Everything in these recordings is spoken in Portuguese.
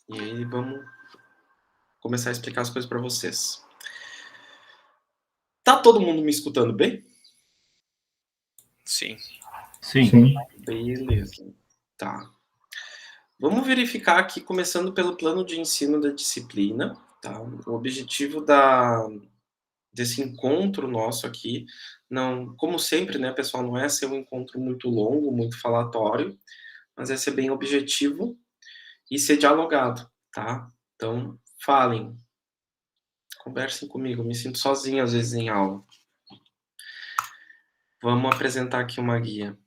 E aí vamos começar a explicar as coisas para vocês. Tá todo mundo me escutando bem? Sim. Sim. Beleza. Tá. Vamos verificar aqui, começando pelo plano de ensino da disciplina, tá? O objetivo desse encontro nosso aqui, não, como sempre, né, pessoal, não é ser um encontro muito longo, muito falatório, mas é ser bem objetivo e ser dialogado, tá? Então, falem, conversem comigo, eu me sinto sozinho às vezes em aula. Vamos apresentar aqui uma guia.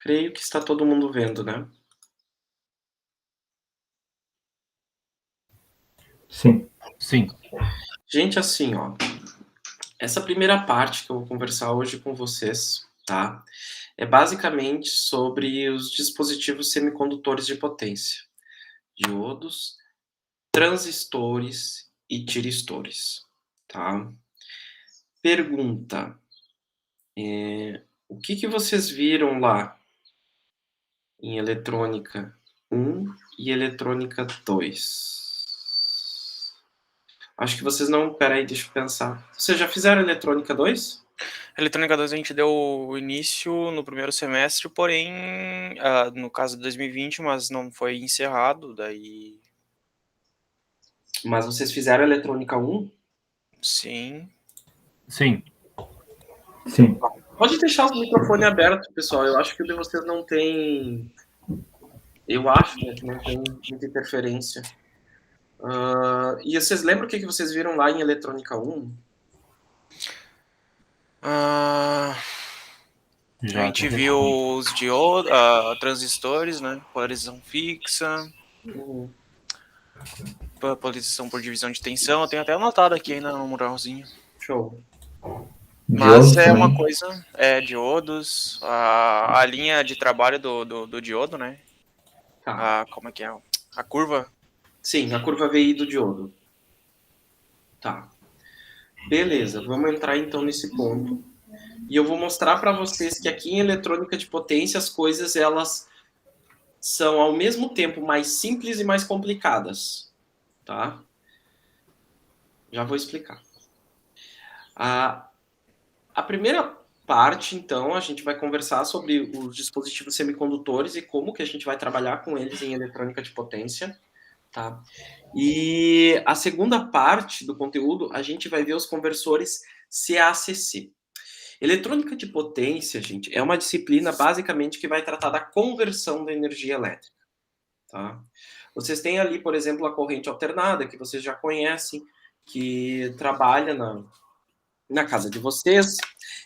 Creio que está todo mundo vendo, né? Sim. Gente, assim, ó, essa primeira parte que eu vou conversar hoje com vocês, tá? É basicamente sobre os dispositivos semicondutores de potência, diodos, transistores e tiristores, tá? Pergunta, o que vocês viram lá em eletrônica 1 e eletrônica 2? Acho que vocês não... Peraí, deixa eu pensar. Vocês já fizeram eletrônica 2? Eletrônica 2 a gente deu início no primeiro semestre, porém, no caso de 2020, mas não foi encerrado, daí... Mas vocês fizeram eletrônica 1? Sim. Pode deixar o microfone aberto, pessoal. Eu acho que o de vocês não tem... Eu acho, né, que não tem muita interferência. E vocês lembram o que vocês viram lá em eletrônica 1? A gente viu os diodos, transistores, né? Polarização fixa, polarização por divisão de tensão. Eu tenho até anotado aqui ainda no muralzinho. Show. Mas Diodos é também. uma coisa, diodos, a linha de trabalho do diodo, né? Tá. Como é que é? A curva. Sim, a curva VI do diodo. Tá. Beleza, vamos entrar então nesse ponto. E eu vou mostrar para vocês que aqui em eletrônica de potência as coisas elas são ao mesmo tempo mais simples e mais complicadas, tá? Já vou explicar. A primeira parte, então, a gente vai conversar sobre os dispositivos semicondutores e como que a gente vai trabalhar com eles em eletrônica de potência, tá? E a segunda parte do conteúdo, a gente vai ver os conversores CACC. Eletrônica de potência, gente, é uma disciplina basicamente que vai tratar da conversão da energia elétrica, tá? Vocês têm ali, por exemplo, a corrente alternada, que vocês já conhecem, que trabalha na casa de vocês,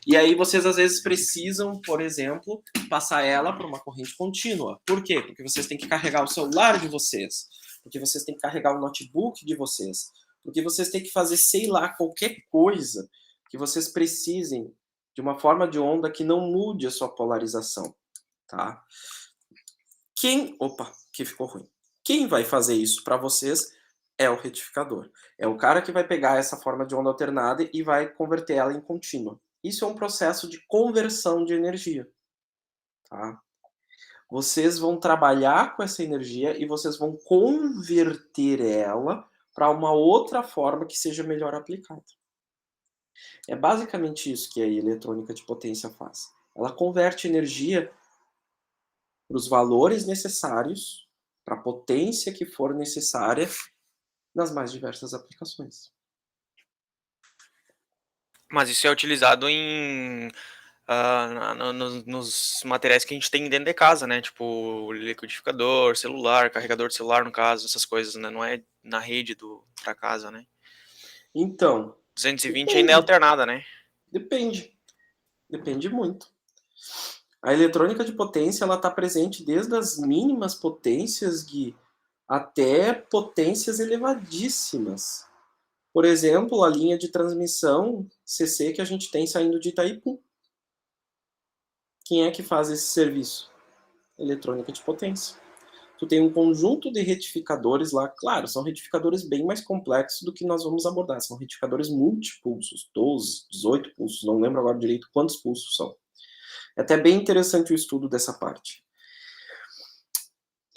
e aí vocês às vezes precisam, por exemplo, passar ela para uma corrente contínua. Por quê? Porque vocês têm que carregar o celular de vocês, porque vocês têm que carregar o notebook de vocês, porque vocês têm que fazer, sei lá, qualquer coisa que vocês precisem de uma forma de onda que não mude a sua polarização, tá? Opa, que ficou ruim. Quem vai fazer isso para vocês é o retificador. É o cara que vai pegar essa forma de onda alternada e vai converter ela em contínua. Isso é um processo de conversão de energia, tá? Vocês vão trabalhar com essa energia e vocês vão converter ela para uma outra forma que seja melhor aplicada. É basicamente isso que a eletrônica de potência faz. Ela converte energia para os valores necessários, para a potência que for necessária nas mais diversas aplicações. Mas isso é utilizado nos materiais que a gente tem dentro de casa, né? Tipo, liquidificador, celular, carregador de celular, no caso, essas coisas, né? Não é na rede pra casa, né? Então, 220 ainda é alternada, né? Depende muito. A eletrônica de potência ela está presente desde as mínimas potências, Gui, até potências elevadíssimas. Por exemplo, a linha de transmissão CC que a gente tem saindo de Itaipu. Quem é que faz esse serviço? Eletrônica de potência. Tu tem um conjunto de retificadores lá, claro, são retificadores bem mais complexos do que nós vamos abordar, são retificadores multipulsos, 12, 18 pulsos, não lembro agora direito quantos pulsos são. É até bem interessante o estudo dessa parte.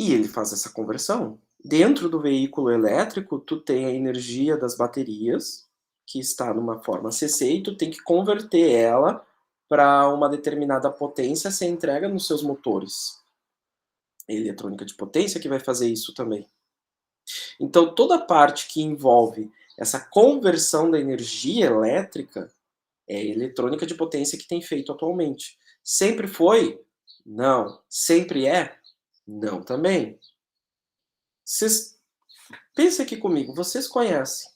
E ele faz essa conversão. Dentro do veículo elétrico, tu tem a energia das baterias, que está numa forma CC, e tu tem que converter ela para uma determinada potência ser entrega nos seus motores. É a eletrônica de potência que vai fazer isso também. Então, toda a parte que envolve essa conversão da energia elétrica é a eletrônica de potência que tem feito atualmente. Sempre foi? Não. Sempre é? Não também. Pense aqui comigo, vocês conhecem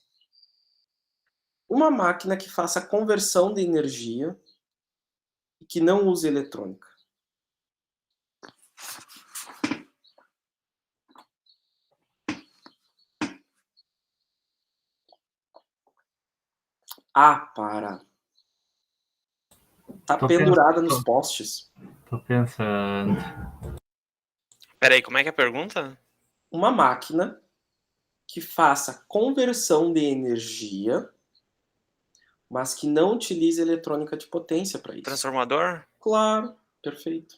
uma máquina que faça conversão de energia e que não use eletrônica? Ah, para. Tá pendurada nos postes. Tô pensando. Peraí, como é que é a pergunta? Uma máquina que faça conversão de energia, mas que não utilize eletrônica de potência para isso. Transformador? Claro, perfeito.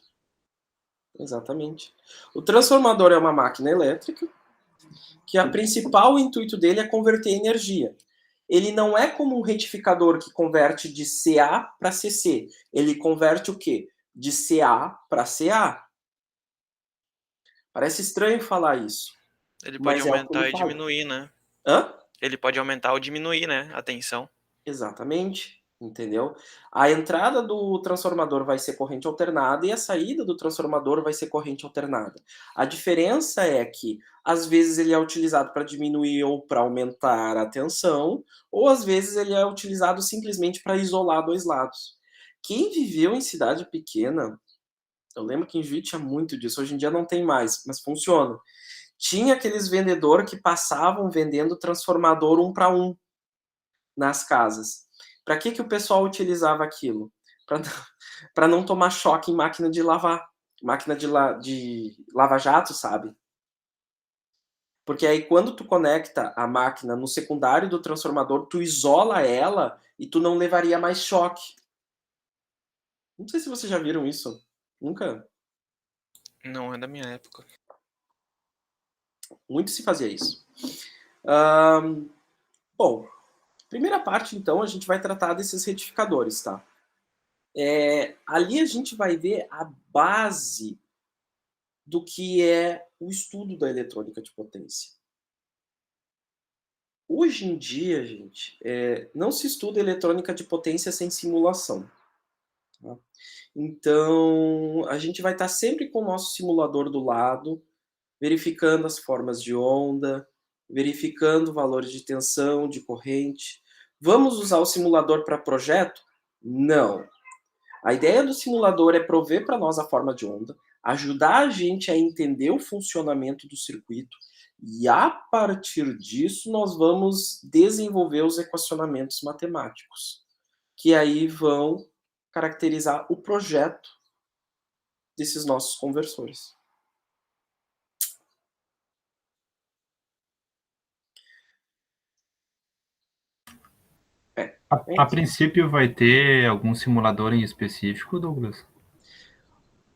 Exatamente. O transformador é uma máquina elétrica que o principal intuito dele é converter energia. Ele não é como um retificador que converte de CA para CC. Ele converte o quê? De CA para CA. Parece estranho falar isso. Ele pode mas é o que aumentar ele e fala. diminuir, né? Hã? Ele pode aumentar ou diminuir, né? A tensão. Exatamente. Entendeu? A entrada do transformador vai ser corrente alternada e a saída do transformador vai ser corrente alternada. A diferença é que, às vezes, ele é utilizado para diminuir ou para aumentar a tensão, ou às vezes ele é utilizado simplesmente para isolar dois lados. Quem viveu em cidade pequena, eu lembro que em Juiz tinha muito disso, hoje em dia não tem mais, mas funciona. Tinha aqueles vendedores que passavam vendendo transformador 1 para 1 nas casas. Para que o pessoal utilizava aquilo? Para não tomar choque em máquina de lavar, máquina de lava-jato, sabe? Porque aí quando tu conecta a máquina no secundário do transformador, tu isola ela e tu não levaria mais choque. Não sei se vocês já viram isso. Nunca. Não é da minha época. Muito se fazia isso. Bom, primeira parte, então, a gente vai tratar desses retificadores, tá? Ali a gente vai ver a base do que é o estudo da eletrônica de potência. Hoje em dia, gente, não se estuda eletrônica de potência sem simulação. Tá? Então, a gente vai estar sempre com o nosso simulador do lado, verificando as formas de onda, verificando valores de tensão, de corrente. Vamos usar o simulador para projeto? Não. A ideia do simulador é prover para nós a forma de onda, ajudar a gente a entender o funcionamento do circuito e, a partir disso, nós vamos desenvolver os equacionamentos matemáticos, que aí vão caracterizar o projeto desses nossos conversores. A princípio vai ter algum simulador em específico, Douglas?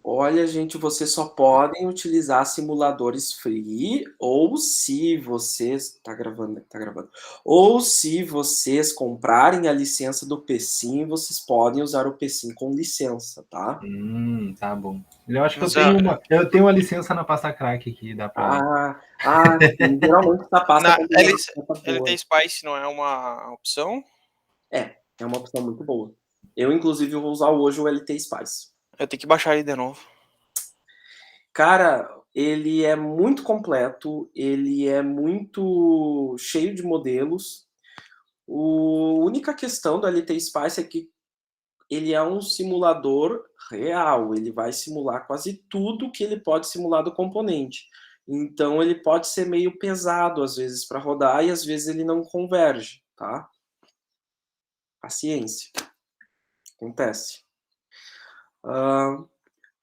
Olha, gente, vocês só podem utilizar simuladores free, ou se vocês... Tá gravando, né? Tá gravando. Ou se vocês comprarem a licença do PSIM, vocês podem usar o PSIM com licença, tá? Tá bom. Eu acho que Mas eu tenho uma licença na pasta crack aqui, dá pra... Sim, geralmente essa pasta na combina uma licença boa. LT Spice não é uma opção? É uma opção muito boa. Eu, inclusive, vou usar hoje o LT Spice. Eu tenho que baixar ele de novo. Cara, ele é muito completo, ele é muito cheio de modelos. A única questão do LT Spice é que ele é um simulador real, ele vai simular quase tudo que ele pode simular do componente. Então ele pode ser meio pesado às vezes para rodar e às vezes ele não converge, tá? Paciência. Acontece.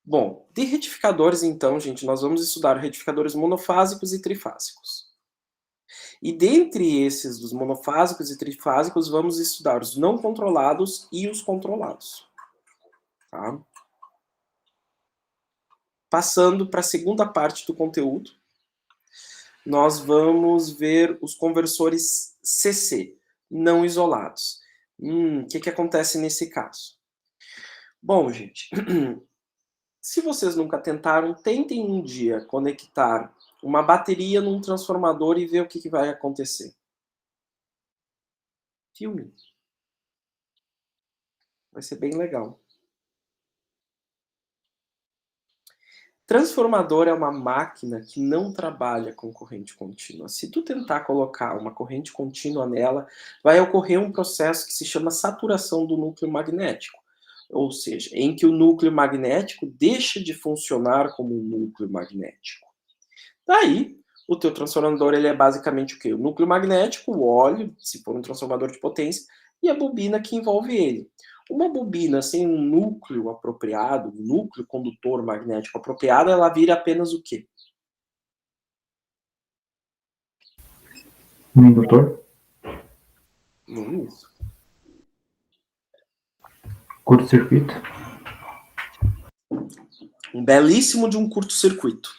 Bom, de retificadores então, gente, nós vamos estudar retificadores monofásicos e trifásicos. E dentre esses dos monofásicos e trifásicos, vamos estudar os não controlados e os controlados. Tá? passando para a segunda parte do conteúdo, nós vamos ver os conversores CC, não isolados. O que acontece nesse caso? Bom, gente, se vocês nunca tentaram, tentem um dia conectar uma bateria num transformador e ver o que vai acontecer. Filme. Vai ser bem legal. Transformador é uma máquina que não trabalha com corrente contínua. Se tu tentar colocar uma corrente contínua nela, vai ocorrer um processo que se chama saturação do núcleo magnético. Ou seja, em que o núcleo magnético deixa de funcionar como um núcleo magnético. Daí, o teu transformador ele é basicamente o quê? O núcleo magnético, o óleo, se for um transformador de potência, e a bobina que envolve ele. Uma bobina sem um núcleo apropriado, um núcleo condutor magnético apropriado, ela vira apenas o quê? Um indutor? Não isso. Curto-circuito? Um belíssimo de um curto-circuito.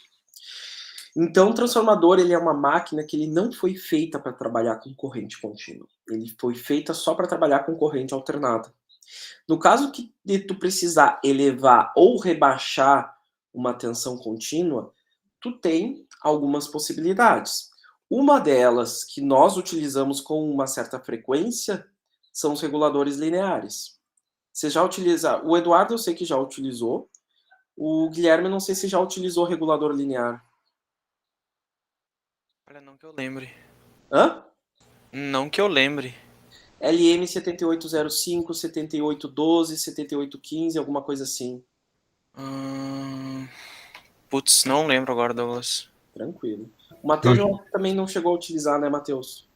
Então, o transformador ele é uma máquina que ele não foi feita para trabalhar com corrente contínua. Ele foi feita só para trabalhar com corrente alternada. No caso de tu precisar elevar ou rebaixar uma tensão contínua, tu tem algumas possibilidades. Uma delas que nós utilizamos com uma certa frequência são os reguladores lineares. Você já utiliza? O Eduardo eu sei que já utilizou. O Guilherme eu não sei se já utilizou regulador linear. Olha, não que eu lembre. Hã? Não que eu lembre. LM 7805, 7812, 7815, alguma coisa assim. Putz, não lembro agora, Douglas. Tranquilo. O Matheus também não chegou a utilizar, né, Matheus?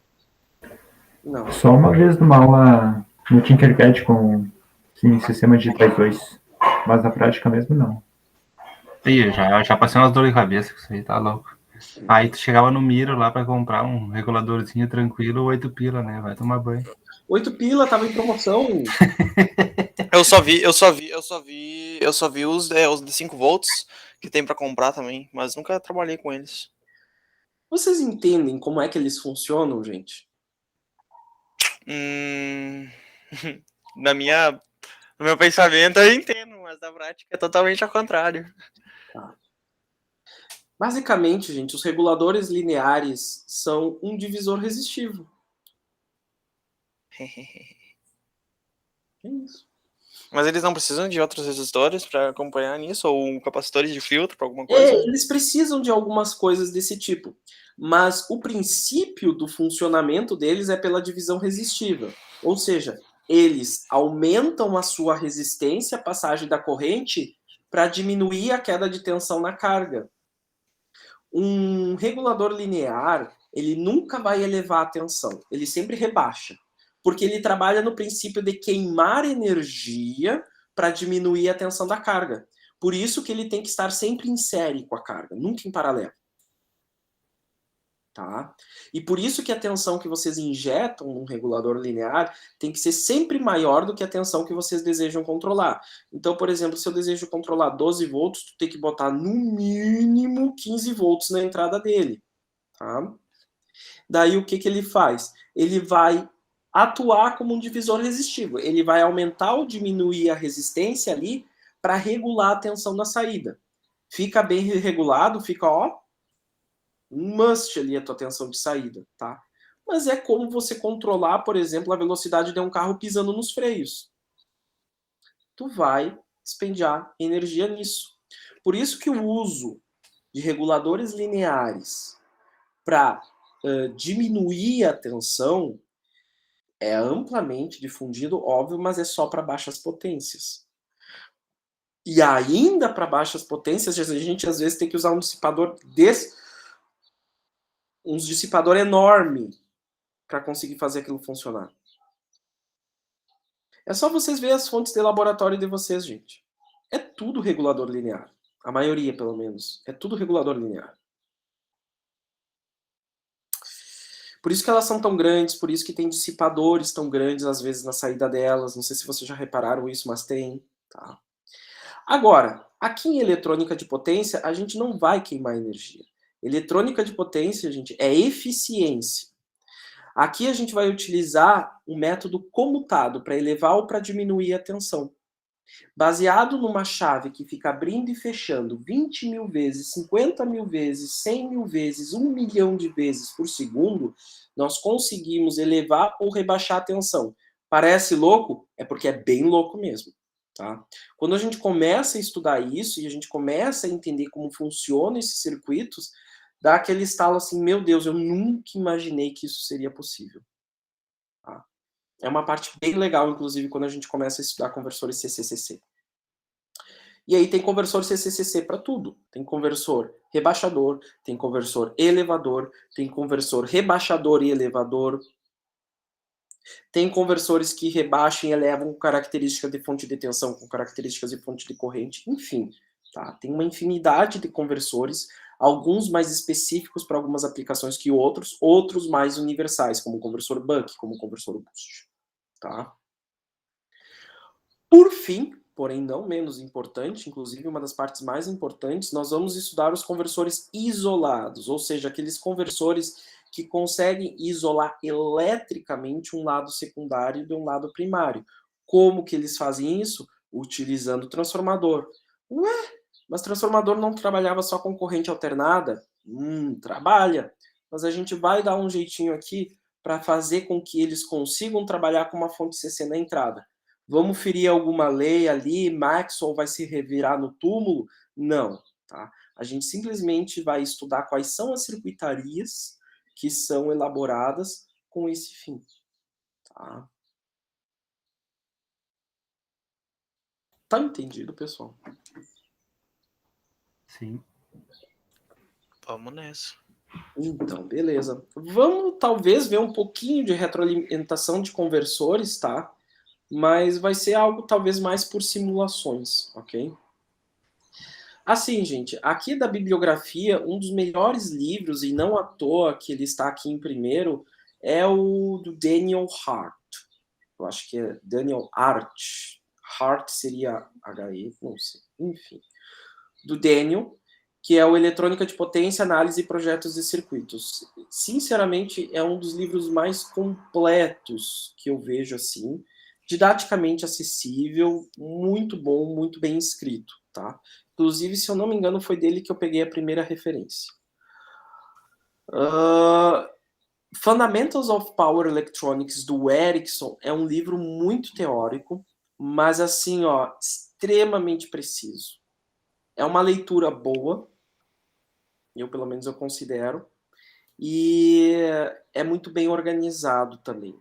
Não. Só uma vez numa aula no Tinkercad com sistema digitais 2. Mas na prática mesmo não. Ih, já passei umas dores de cabeça com isso aí, tá louco. Aí tu chegava no Miro lá pra comprar um reguladorzinho tranquilo, 8 pila, né? Vai tomar banho. 8 pila, tava em promoção. Eu só vi os de 5 volts que tem pra comprar também, mas nunca trabalhei com eles. Vocês entendem como é que eles funcionam, gente? No meu pensamento eu entendo, mas na prática é totalmente ao contrário. Tá. Basicamente, gente, os reguladores lineares são um divisor resistivo. É isso. Mas eles não precisam de outros resistores para acompanhar nisso? Ou capacitores de filtro para alguma coisa? Eles precisam de algumas coisas desse tipo. Mas o princípio do funcionamento deles é pela divisão resistiva. Ou seja, eles aumentam a sua resistência à passagem da corrente para diminuir a queda de tensão na carga. Um regulador linear, ele nunca vai elevar a tensão, ele sempre rebaixa. Porque ele trabalha no princípio de queimar energia para diminuir a tensão da carga. Por isso que ele tem que estar sempre em série com a carga, nunca em paralelo. Tá? E por isso que a tensão que vocês injetam num regulador linear tem que ser sempre maior do que a tensão que vocês desejam controlar. Então, por exemplo, se eu desejo controlar 12 volts, tu tem que botar no mínimo 15 volts na entrada dele. Tá? Daí o que ele faz? Ele vai atuar como um divisor resistivo. Ele vai aumentar ou diminuir a resistência ali para regular a tensão da saída. Fica bem regulado, fica, ó, um must ali a tua tensão de saída, tá? Mas é como você controlar, por exemplo, a velocidade de um carro pisando nos freios. Tu vai despendiar energia nisso. Por isso que o uso de reguladores lineares para diminuir a tensão é amplamente difundido, óbvio, mas é só para baixas potências. E ainda para baixas potências, a gente às vezes tem que usar um dissipador dissipador enorme para conseguir fazer aquilo funcionar. É só vocês verem as fontes de laboratório de vocês, gente. É tudo regulador linear. A maioria, pelo menos. É tudo regulador linear. Por isso que elas são tão grandes, por isso que tem dissipadores tão grandes, às vezes, na saída delas. Não sei se vocês já repararam isso, mas tem. Tá? Agora, Aqui em eletrônica de potência, a gente não vai queimar energia. Eletrônica de potência, gente, é eficiência. Aqui a gente vai utilizar um método comutado para elevar ou para diminuir a tensão. Baseado numa chave que fica abrindo e fechando 20 mil vezes, 50 mil vezes, 100 mil vezes, 1 milhão de vezes por segundo, nós conseguimos elevar ou rebaixar a tensão. Parece louco? É porque é bem louco mesmo. Tá? Quando a gente começa a estudar isso e a gente começa a entender como funcionam esses circuitos, dá aquele estalo assim, meu Deus, eu nunca imaginei que isso seria possível. Tá? É uma parte bem legal, inclusive, quando a gente começa a estudar conversores CCCC. E aí tem conversor CCCC para tudo. Tem conversor rebaixador, tem conversor elevador, tem conversor rebaixador e elevador. Tem conversores que rebaixam e elevam com características de fonte de tensão, com características de fonte de corrente, enfim. Tá? Tem uma infinidade de conversores, alguns mais específicos para algumas aplicações que outros, outros mais universais, como o conversor Buck, como o conversor Boost. Tá? Por fim, porém não menos importante, inclusive uma das partes mais importantes, nós vamos estudar os conversores isolados, ou seja, aqueles conversores que conseguem isolar eletricamente um lado secundário de um lado primário. Como que eles fazem isso? Utilizando o transformador. Ué, mas transformador não trabalhava só com corrente alternada? Trabalha. Mas a gente vai dar um jeitinho aqui para fazer com que eles consigam trabalhar com uma fonte CC na entrada. Vamos ferir alguma lei ali, Maxwell vai se revirar no túmulo? Não, tá? A gente simplesmente vai estudar quais são as circuitarias que são elaboradas com esse fim, tá? Tá entendido, pessoal? Sim. Vamos nessa. Então, beleza. Vamos talvez ver um pouquinho de retroalimentação de conversores, tá? Mas vai ser algo talvez mais por simulações, ok? Assim, gente, aqui da bibliografia, um dos melhores livros, e não à toa que ele está aqui em primeiro, é o do Daniel Hart. Eu acho que é Daniel Hart. Hart seria H-E, não sei. Enfim. Do Daniel, que é o Eletrônica de Potência, Análise e Projetos de Circuitos. Sinceramente, é um dos livros mais completos que eu vejo assim, didaticamente acessível, muito bom, muito bem escrito, tá? Inclusive, se eu não me engano, foi dele que eu peguei a primeira referência. Fundamentals of Power Electronics, do Erickson, é um livro muito teórico, mas assim, ó, extremamente preciso. É uma leitura boa, eu pelo menos eu considero, e é muito bem organizado também.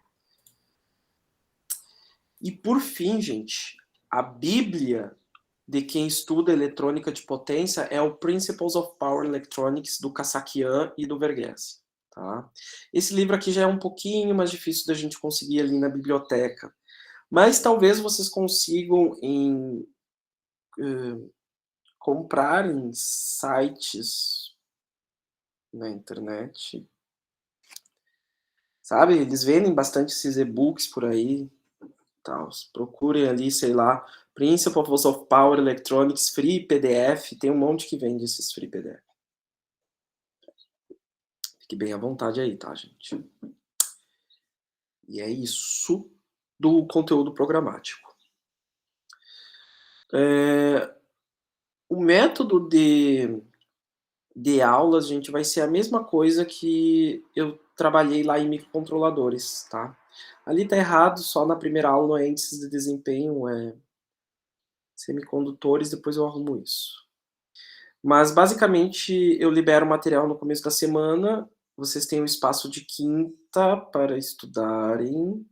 E por fim, gente, a Bíblia de quem estuda eletrônica de potência é o Principles of Power Electronics, do Kassakian e do Verghese. Tá? Esse livro aqui já é um pouquinho mais difícil da gente conseguir ali na biblioteca, mas talvez vocês consigam comprar em sites na internet. Sabe, eles vendem bastante esses e-books por aí. Tal. Procurem ali, sei lá, Principles of Power Electronics, Free PDF, tem um monte que vende esses Free PDF. Fique bem à vontade aí, tá, gente? E é isso do conteúdo programático. O método de aulas, gente, vai ser a mesma coisa que eu trabalhei lá em microcontroladores, tá? Ali tá errado, só na primeira aula não é índices de desempenho, é semicondutores, depois eu arrumo isso. Mas, basicamente, eu libero material no começo da semana, vocês têm um espaço de quinta para estudarem,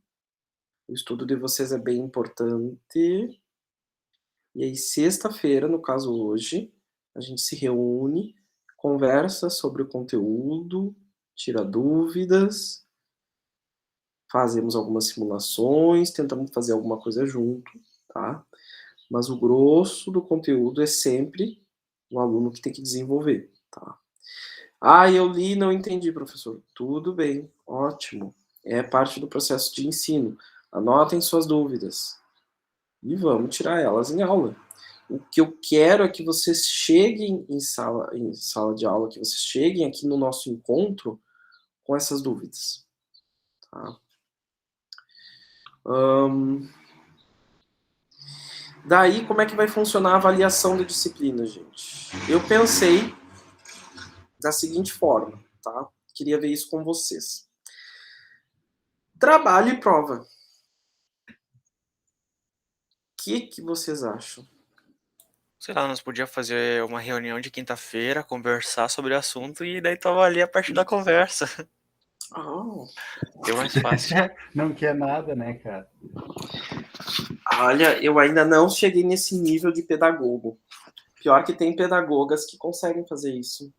o estudo de vocês é bem importante, e aí sexta-feira, no caso hoje, a gente se reúne, conversa sobre o conteúdo, tira dúvidas, fazemos algumas simulações, tentamos fazer alguma coisa junto, tá? Mas o grosso do conteúdo é sempre o aluno que tem que desenvolver, tá? Eu li e não entendi, professor. Tudo bem, ótimo. É parte do processo de ensino. Anotem suas dúvidas. E vamos tirar elas em aula. O que eu quero é que vocês cheguem em sala de aula, que vocês cheguem aqui no nosso encontro com essas dúvidas. Tá? Daí, como é que vai funcionar a avaliação da disciplina, gente? Eu pensei da seguinte forma, tá? Queria ver isso com vocês. Trabalho e prova. O que vocês acham? Sei lá, nós podíamos fazer uma reunião de quinta-feira, conversar sobre o assunto e daí tu avalia a partir da conversa. Oh. Deu mais fácil. Não quer nada, né, cara? Olha, eu ainda não cheguei nesse nível de pedagogo. Pior que tem pedagogas que conseguem fazer isso.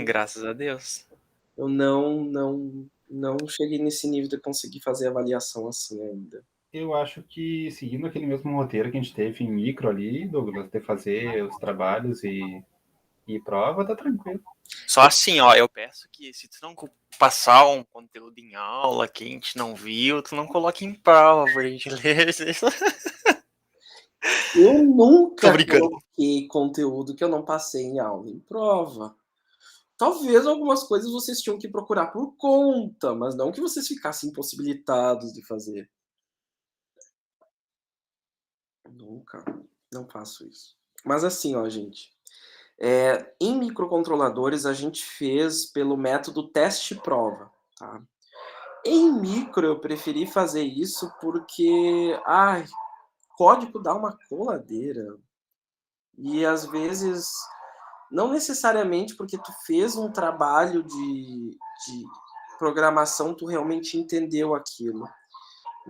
Graças a Deus. Eu não cheguei nesse nível de conseguir fazer avaliação assim ainda. Eu acho que seguindo aquele mesmo roteiro que a gente teve em micro ali, Douglas, de fazer os trabalhos e prova, tá tranquilo. Só assim, ó, eu peço que se tu não passar um conteúdo em aula que a gente não viu, tu não coloque em prova, por gentileza. Eu nunca Tô brincando. coloquei conteúdo que eu não passei em aula em prova. Talvez algumas coisas vocês tinham que procurar por conta, mas não que vocês ficassem impossibilitados de fazer. Nunca. Não faço isso. Mas assim, ó, gente. Em microcontroladores, a gente fez pelo método teste-prova, tá? Em micro, eu preferi fazer isso porque, código dá uma coladeira. E às vezes, não necessariamente porque tu fez um trabalho de programação, tu realmente entendeu aquilo.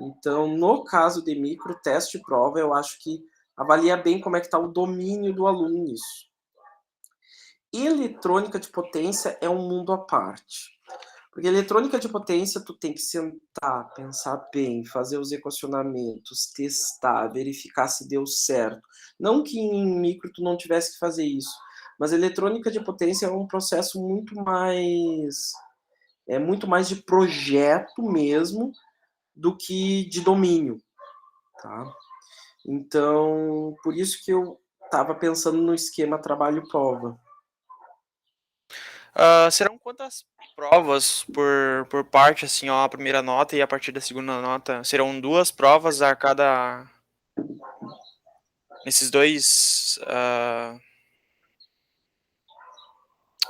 Então, no caso de micro, teste e prova, eu acho que avalia bem como é que está o domínio do aluno nisso. Eletrônica de potência é um mundo à parte. Porque eletrônica de potência, tu tem que sentar, pensar bem, fazer os equacionamentos, testar, verificar se deu certo. Não que em micro tu não tivesse que fazer isso, mas eletrônica de potência é um processo muito mais de projeto mesmo do que de domínio, tá? Então, por isso que eu estava pensando no esquema trabalho-prova. Serão quantas provas por parte, assim, ó, a primeira nota e a partir da segunda nota? Serão 2 provas a cada... Nesses dois...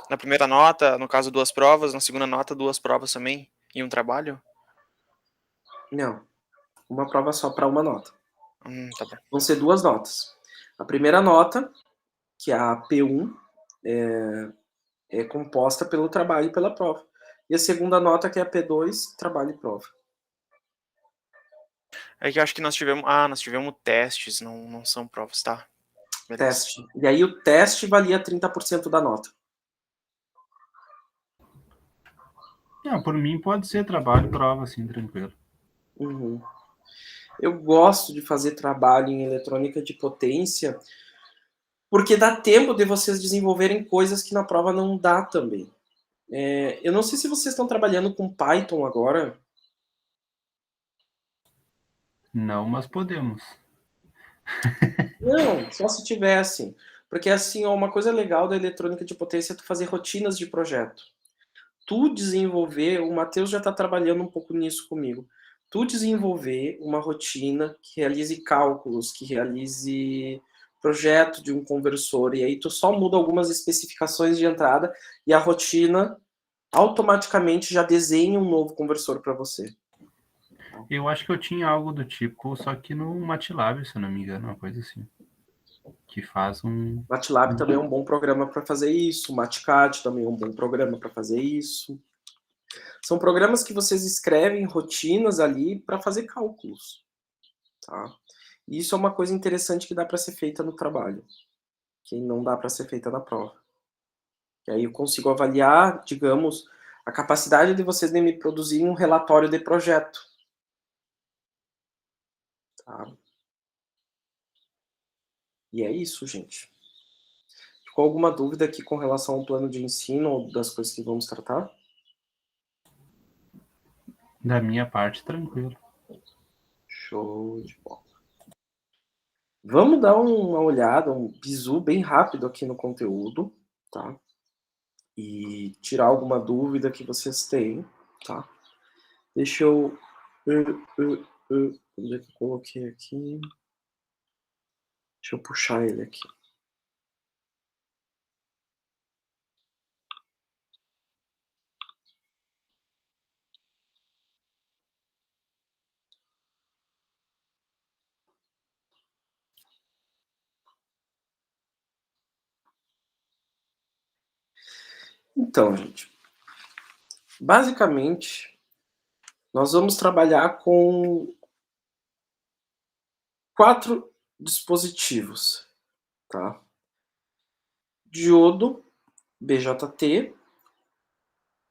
na primeira nota, no caso, 2 provas, na segunda nota, 2 provas também? E um trabalho? Não, uma prova só para uma nota. Tá bom. Vão ser 2 notas. A primeira nota, que é a P1, é composta pelo trabalho e pela prova. E a segunda nota, que é a P2, trabalho e prova. É que eu acho que nós tivemos testes, não são provas, tá? Beleza. Teste. E aí o teste valia 30% da nota. Por mim pode ser trabalho e prova, assim, tranquilo. Uhum. Eu gosto de fazer trabalho em eletrônica de potência, porque dá tempo de vocês desenvolverem coisas que na prova não dá também. Eu não sei se vocês estão trabalhando com Python agora. Não, mas podemos. Não, só se tivessem. Porque assim, uma coisa legal da eletrônica de potência é tu fazer rotinas de projeto. Tu desenvolver, o Matheus já está trabalhando um pouco nisso comigo. Tu desenvolver uma rotina que realize cálculos, que realize projeto de um conversor, e aí tu só muda algumas especificações de entrada e a rotina automaticamente já desenha um novo conversor para você. Eu acho que eu tinha algo do tipo, só que no MATLAB, se eu não me engano, uma coisa assim. Que faz um... MATLAB também é um bom programa para fazer isso, MATCAD também é um bom programa para fazer isso. São programas que vocês escrevem rotinas ali para fazer cálculos, tá? E isso é uma coisa interessante que dá para ser feita no trabalho, que não dá para ser feita na prova. E aí eu consigo avaliar, digamos, a capacidade de vocês de me produzir um relatório de projeto. Tá? E é isso, gente. Ficou alguma dúvida aqui com relação ao plano de ensino ou das coisas que vamos tratar? Da minha parte, tranquilo. Show de bola. Vamos dar uma olhada, um bizu bem rápido aqui no conteúdo, tá? E tirar alguma dúvida que vocês têm, tá? Deixa eu... Onde é que eu coloquei aqui? Deixa eu puxar ele aqui. Então, gente, basicamente, nós vamos trabalhar com 4 dispositivos, tá? Diodo, BJT,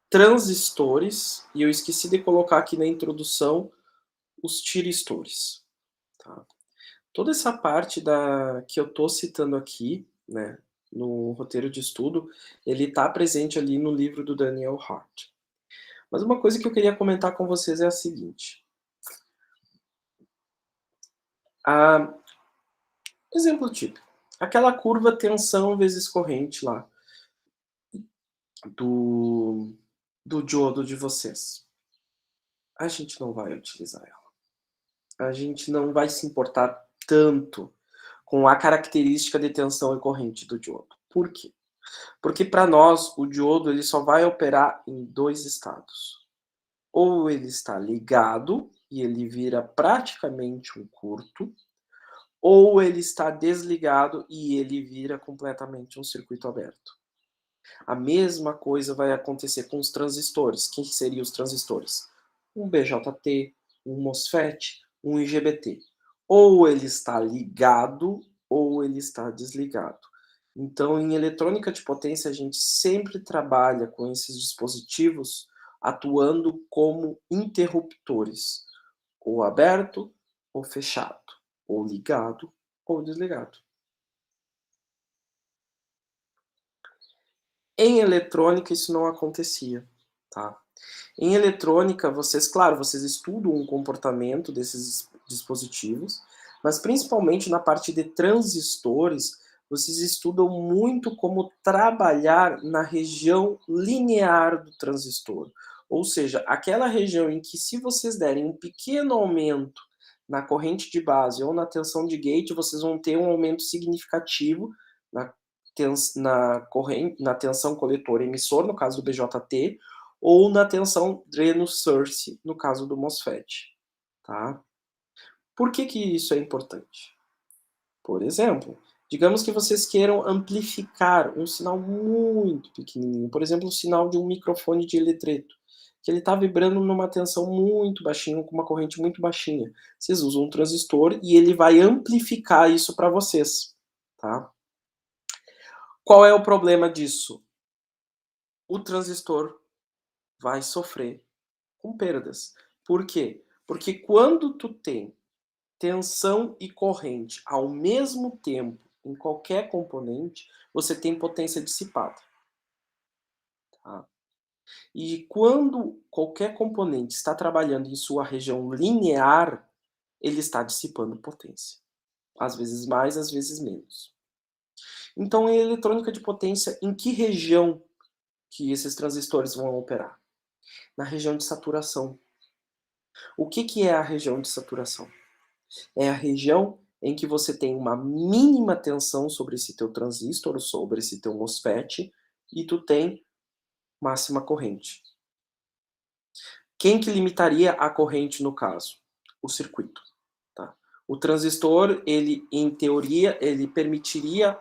transistores, e eu esqueci de colocar aqui na introdução os tiristores, tá? Toda essa parte que eu estou citando aqui, né, no roteiro de estudo, ele está presente ali no livro do Daniel Hart. Mas uma coisa que eu queria comentar com vocês é a seguinte. Exemplo típico. Aquela curva tensão vezes corrente lá do diodo de vocês. A gente não vai utilizar ela. A gente não vai se importar tanto com a característica de tensão e corrente do diodo. Por quê? Porque para nós, o diodo ele só vai operar em 2 estados. Ou ele está ligado e ele vira praticamente um curto, ou ele está desligado e ele vira completamente um circuito aberto. A mesma coisa vai acontecer com os transistores. Quem seriam os transistores? Um BJT, um MOSFET, um IGBT. Ou ele está ligado ou ele está desligado. Então, em eletrônica de potência, a gente sempre trabalha com esses dispositivos atuando como interruptores, ou aberto ou fechado, ou ligado ou desligado. Em eletrônica, isso não acontecia, tá? Em eletrônica, vocês estudam o comportamento desses dispositivos, mas principalmente na parte de transistores, vocês estudam muito como trabalhar na região linear do transistor. Ou seja, aquela região em que, se vocês derem um pequeno aumento na corrente de base ou na tensão de gate, vocês vão ter um aumento significativo na tensão coletor-emissor, no caso do BJT, ou na tensão dreno-source, no caso do MOSFET. Tá? Por que isso é importante? Por exemplo, digamos que vocês queiram amplificar um sinal muito pequenininho, por exemplo, o sinal de um microfone de eletreto, que ele está vibrando numa tensão muito baixinha, com uma corrente muito baixinha. Vocês usam um transistor e ele vai amplificar isso para vocês. Tá? Qual é o problema disso? O transistor vai sofrer com perdas. Por quê? Porque quando tu tem tensão e corrente ao mesmo tempo em qualquer componente, você tem potência dissipada. Tá? E quando qualquer componente está trabalhando em sua região linear, ele está dissipando potência. Às vezes mais, às vezes menos. Então, em eletrônica de potência, em que região que esses transistores vão operar? Na região de saturação. O que é a região de saturação? É a região em que você tem uma mínima tensão sobre esse teu transistor, sobre esse teu MOSFET, e tu tem máxima corrente. Quem que limitaria a corrente no caso? O circuito. Tá? O transistor, ele, em teoria, ele permitiria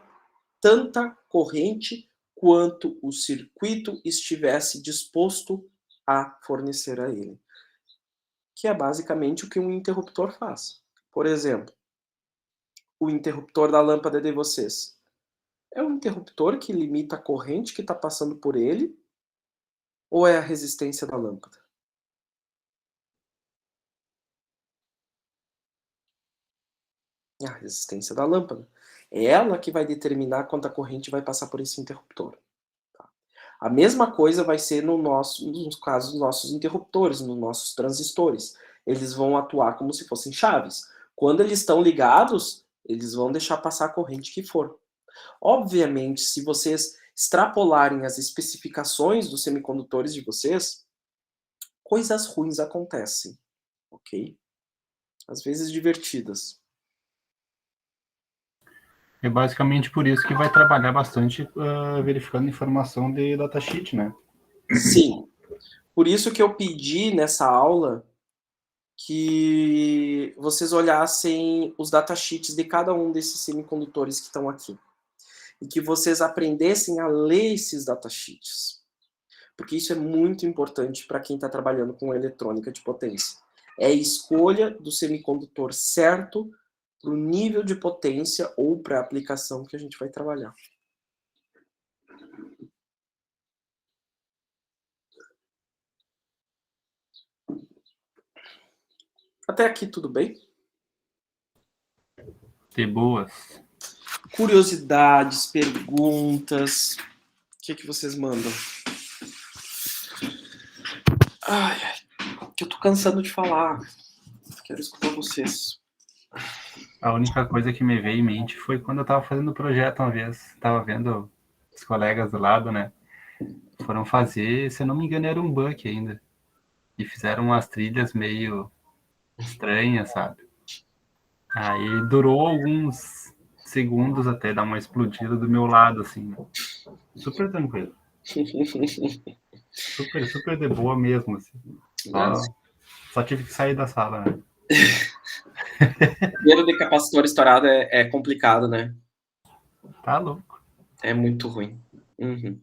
tanta corrente quanto o circuito estivesse disposto a fornecer a ele. Que é basicamente o que um interruptor faz. Por exemplo, o interruptor da lâmpada de vocês. É um interruptor que limita a corrente que está passando por ele? Ou é a resistência da lâmpada? É a resistência da lâmpada. É ela que vai determinar quanta corrente vai passar por esse interruptor. Tá? A mesma coisa vai ser nos casos dos nossos interruptores, nos nossos transistores. Eles vão atuar como se fossem chaves. Quando eles estão ligados, Eles vão deixar passar a corrente que for. Obviamente, se vocês extrapolarem as especificações dos semicondutores de vocês, coisas ruins acontecem, ok? Às vezes divertidas. É basicamente por isso que vai trabalhar bastante verificando informação de datasheet, né? Sim. Por isso que eu pedi nessa aula que vocês olhassem os datasheets de cada um desses semicondutores que estão aqui. E que vocês aprendessem a ler esses datasheets. Porque isso é muito importante para quem está trabalhando com eletrônica de potência. É a escolha do semicondutor certo para o nível de potência ou para a aplicação que a gente vai trabalhar. Até aqui tudo bem? De boas. Curiosidades, perguntas, o que vocês mandam? Ai, que eu tô cansando de falar. Quero escutar vocês. A única coisa que me veio em mente foi quando eu tava fazendo o projeto uma vez. Tava vendo os colegas do lado, né? Foram fazer, se eu não me engano, era um buck ainda. E fizeram umas trilhas meio estranhas, sabe? Aí durou alguns segundos até dar uma explodida do meu lado, assim. Né? Super tranquilo. Super de boa mesmo, assim. Só tive que sair da sala, né? Primeiro de capacitor estourado é complicado, né? Tá louco. É muito ruim. Uhum.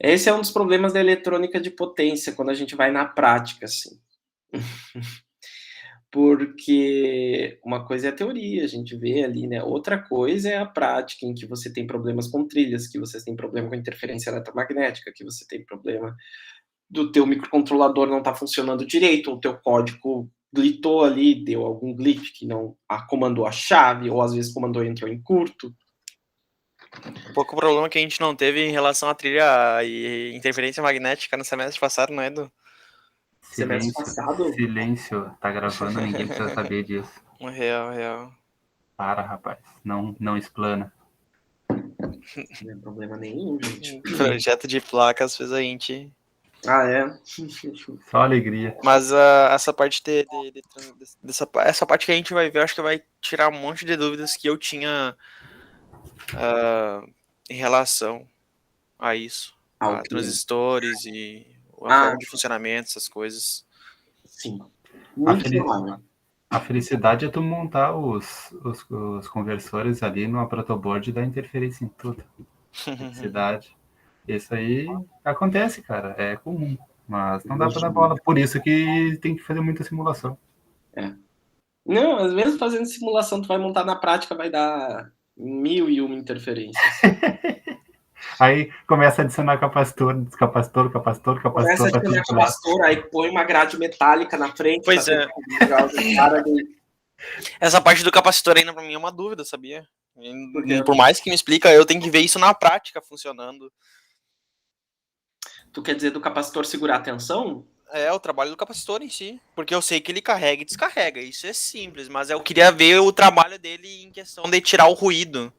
Esse é um dos problemas da eletrônica de potência, quando a gente vai na prática, assim. Porque uma coisa é a teoria, a gente vê ali, né? Outra coisa é a prática, em que você tem problemas com trilhas, que você tem problema com interferência eletromagnética, que você tem problema do teu microcontrolador não tá funcionando direito, ou o teu código glitou ali, deu algum glitch que não comandou a chave, ou às vezes comandou e entrou em curto. Um pouco o problema que a gente não teve em relação à trilha e interferência magnética no semestre passado, não é, Edu? Semestre passado? Silêncio. Tá gravando, ninguém precisa saber disso. Real. Para, rapaz. Não explana. Não é problema nenhum, gente. O projeto de placas fez a gente... Ah, é? Só alegria. Mas essa parte essa parte que a gente vai ver, eu acho que vai tirar um monte de dúvidas que eu tinha em relação a isso. A transistores e a forma de funcionamento, essas coisas. Sim. Muito provável. A felicidade é tu montar os conversores ali numa protoboard e dar interferência em tudo. Felicidade. Isso aí acontece, cara. É comum. Mas não dá pra dar bola. Por isso que tem que fazer muita simulação. É. Não, às vezes fazendo simulação tu vai montar na prática, vai dar 1001 interferências. Aí começa a adicionar capacitor. Começa a adicionar capacitor, aí põe uma grade metálica na frente. Pois é. Essa parte do capacitor ainda pra mim é uma dúvida, sabia? Por mais que me explica, eu tenho que ver isso na prática funcionando. Tu quer dizer do capacitor segurar a tensão? É, o trabalho do capacitor em si. Porque eu sei que ele carrega e descarrega. Isso é simples, mas eu queria ver o trabalho dele em questão de tirar o ruído.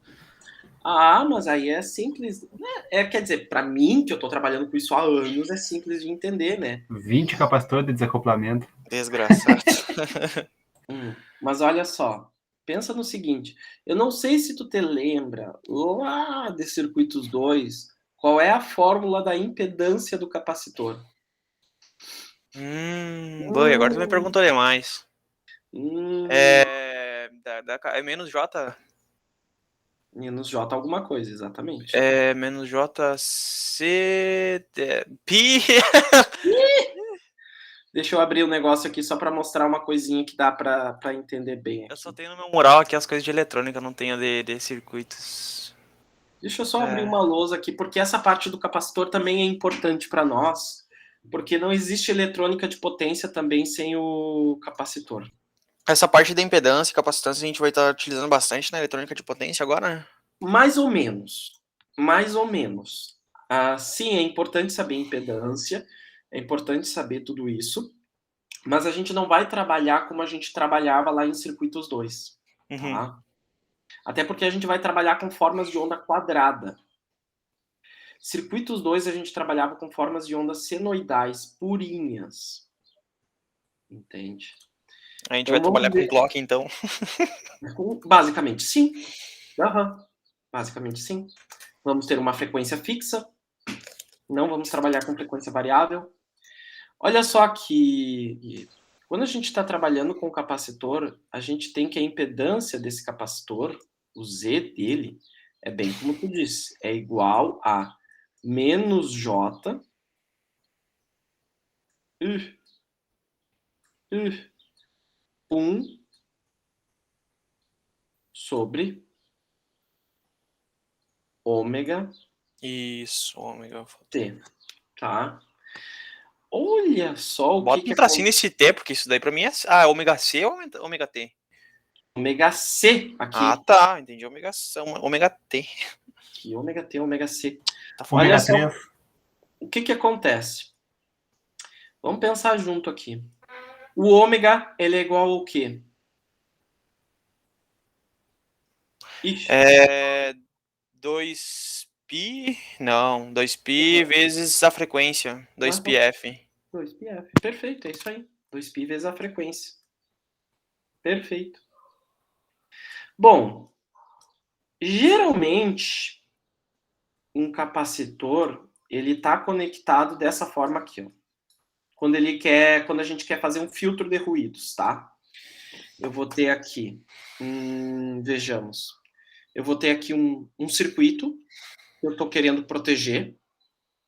Ah, mas aí é simples. Quer dizer, pra mim, que eu tô trabalhando com isso há anos, é simples de entender, né? 20 capacitores de desacoplamento. Desgraçado. Mas olha só, pensa no seguinte, eu não sei se tu te lembra lá de Circuitos 2, qual é a fórmula da impedância do capacitor? Boi, agora tu me perguntou demais. É menos J? Menos J alguma coisa, exatamente. É menos JC... Pi... Deixa eu abrir um negócio aqui só para mostrar uma coisinha que dá para entender bem. Aqui. Eu só tenho no meu mural aqui as coisas de eletrônica, não tenho de circuitos. Deixa eu só abrir uma lousa aqui, porque essa parte do capacitor também é importante para nós, porque não existe eletrônica de potência também sem o capacitor. Essa parte da impedância e capacitância a gente vai estar utilizando bastante na eletrônica de potência agora, né? Mais ou menos. Sim, é importante saber impedância, é importante saber tudo isso, mas a gente não vai trabalhar como a gente trabalhava lá em Circuitos 2, tá? Até porque a gente vai trabalhar com formas de onda quadrada. Circuitos 2 a gente trabalhava com formas de onda senoidais, purinhas. Entende? A gente Então, vai vamos trabalhar com ver. clock, então. Basicamente, sim. Basicamente, sim. Vamos ter uma frequência fixa. Não vamos trabalhar com frequência variável. Olha só que quando a gente está trabalhando com o capacitor, a gente tem que a impedância desse capacitor, o Z dele, é bem como tu disse, é igual a menos J 1 sobre ômega Isso, ômega. T, tá? Olha só o Bota que um tracinho nesse T, porque isso daí pra mim é. Ah, ômega C ou ômega T? ômega C Ah, aqui. tá. Entendi. Ômega C, ômega T. Que ômega T, ômega C. Tá falando. Olha Ômega só 3. o que acontece. Vamos pensar junto aqui. O ômega, ele é igual ao quê? Ixi, 2π. Não, 2π vezes a frequência. 2πf. 2πf. Perfeito, é isso aí. 2π vezes a frequência. Perfeito. Bom, geralmente, um capacitor, ele está conectado dessa forma aqui, ó. Quando a gente quer fazer um filtro de ruídos, tá? Eu vou ter aqui, vejamos, eu vou ter aqui um circuito que eu estou querendo proteger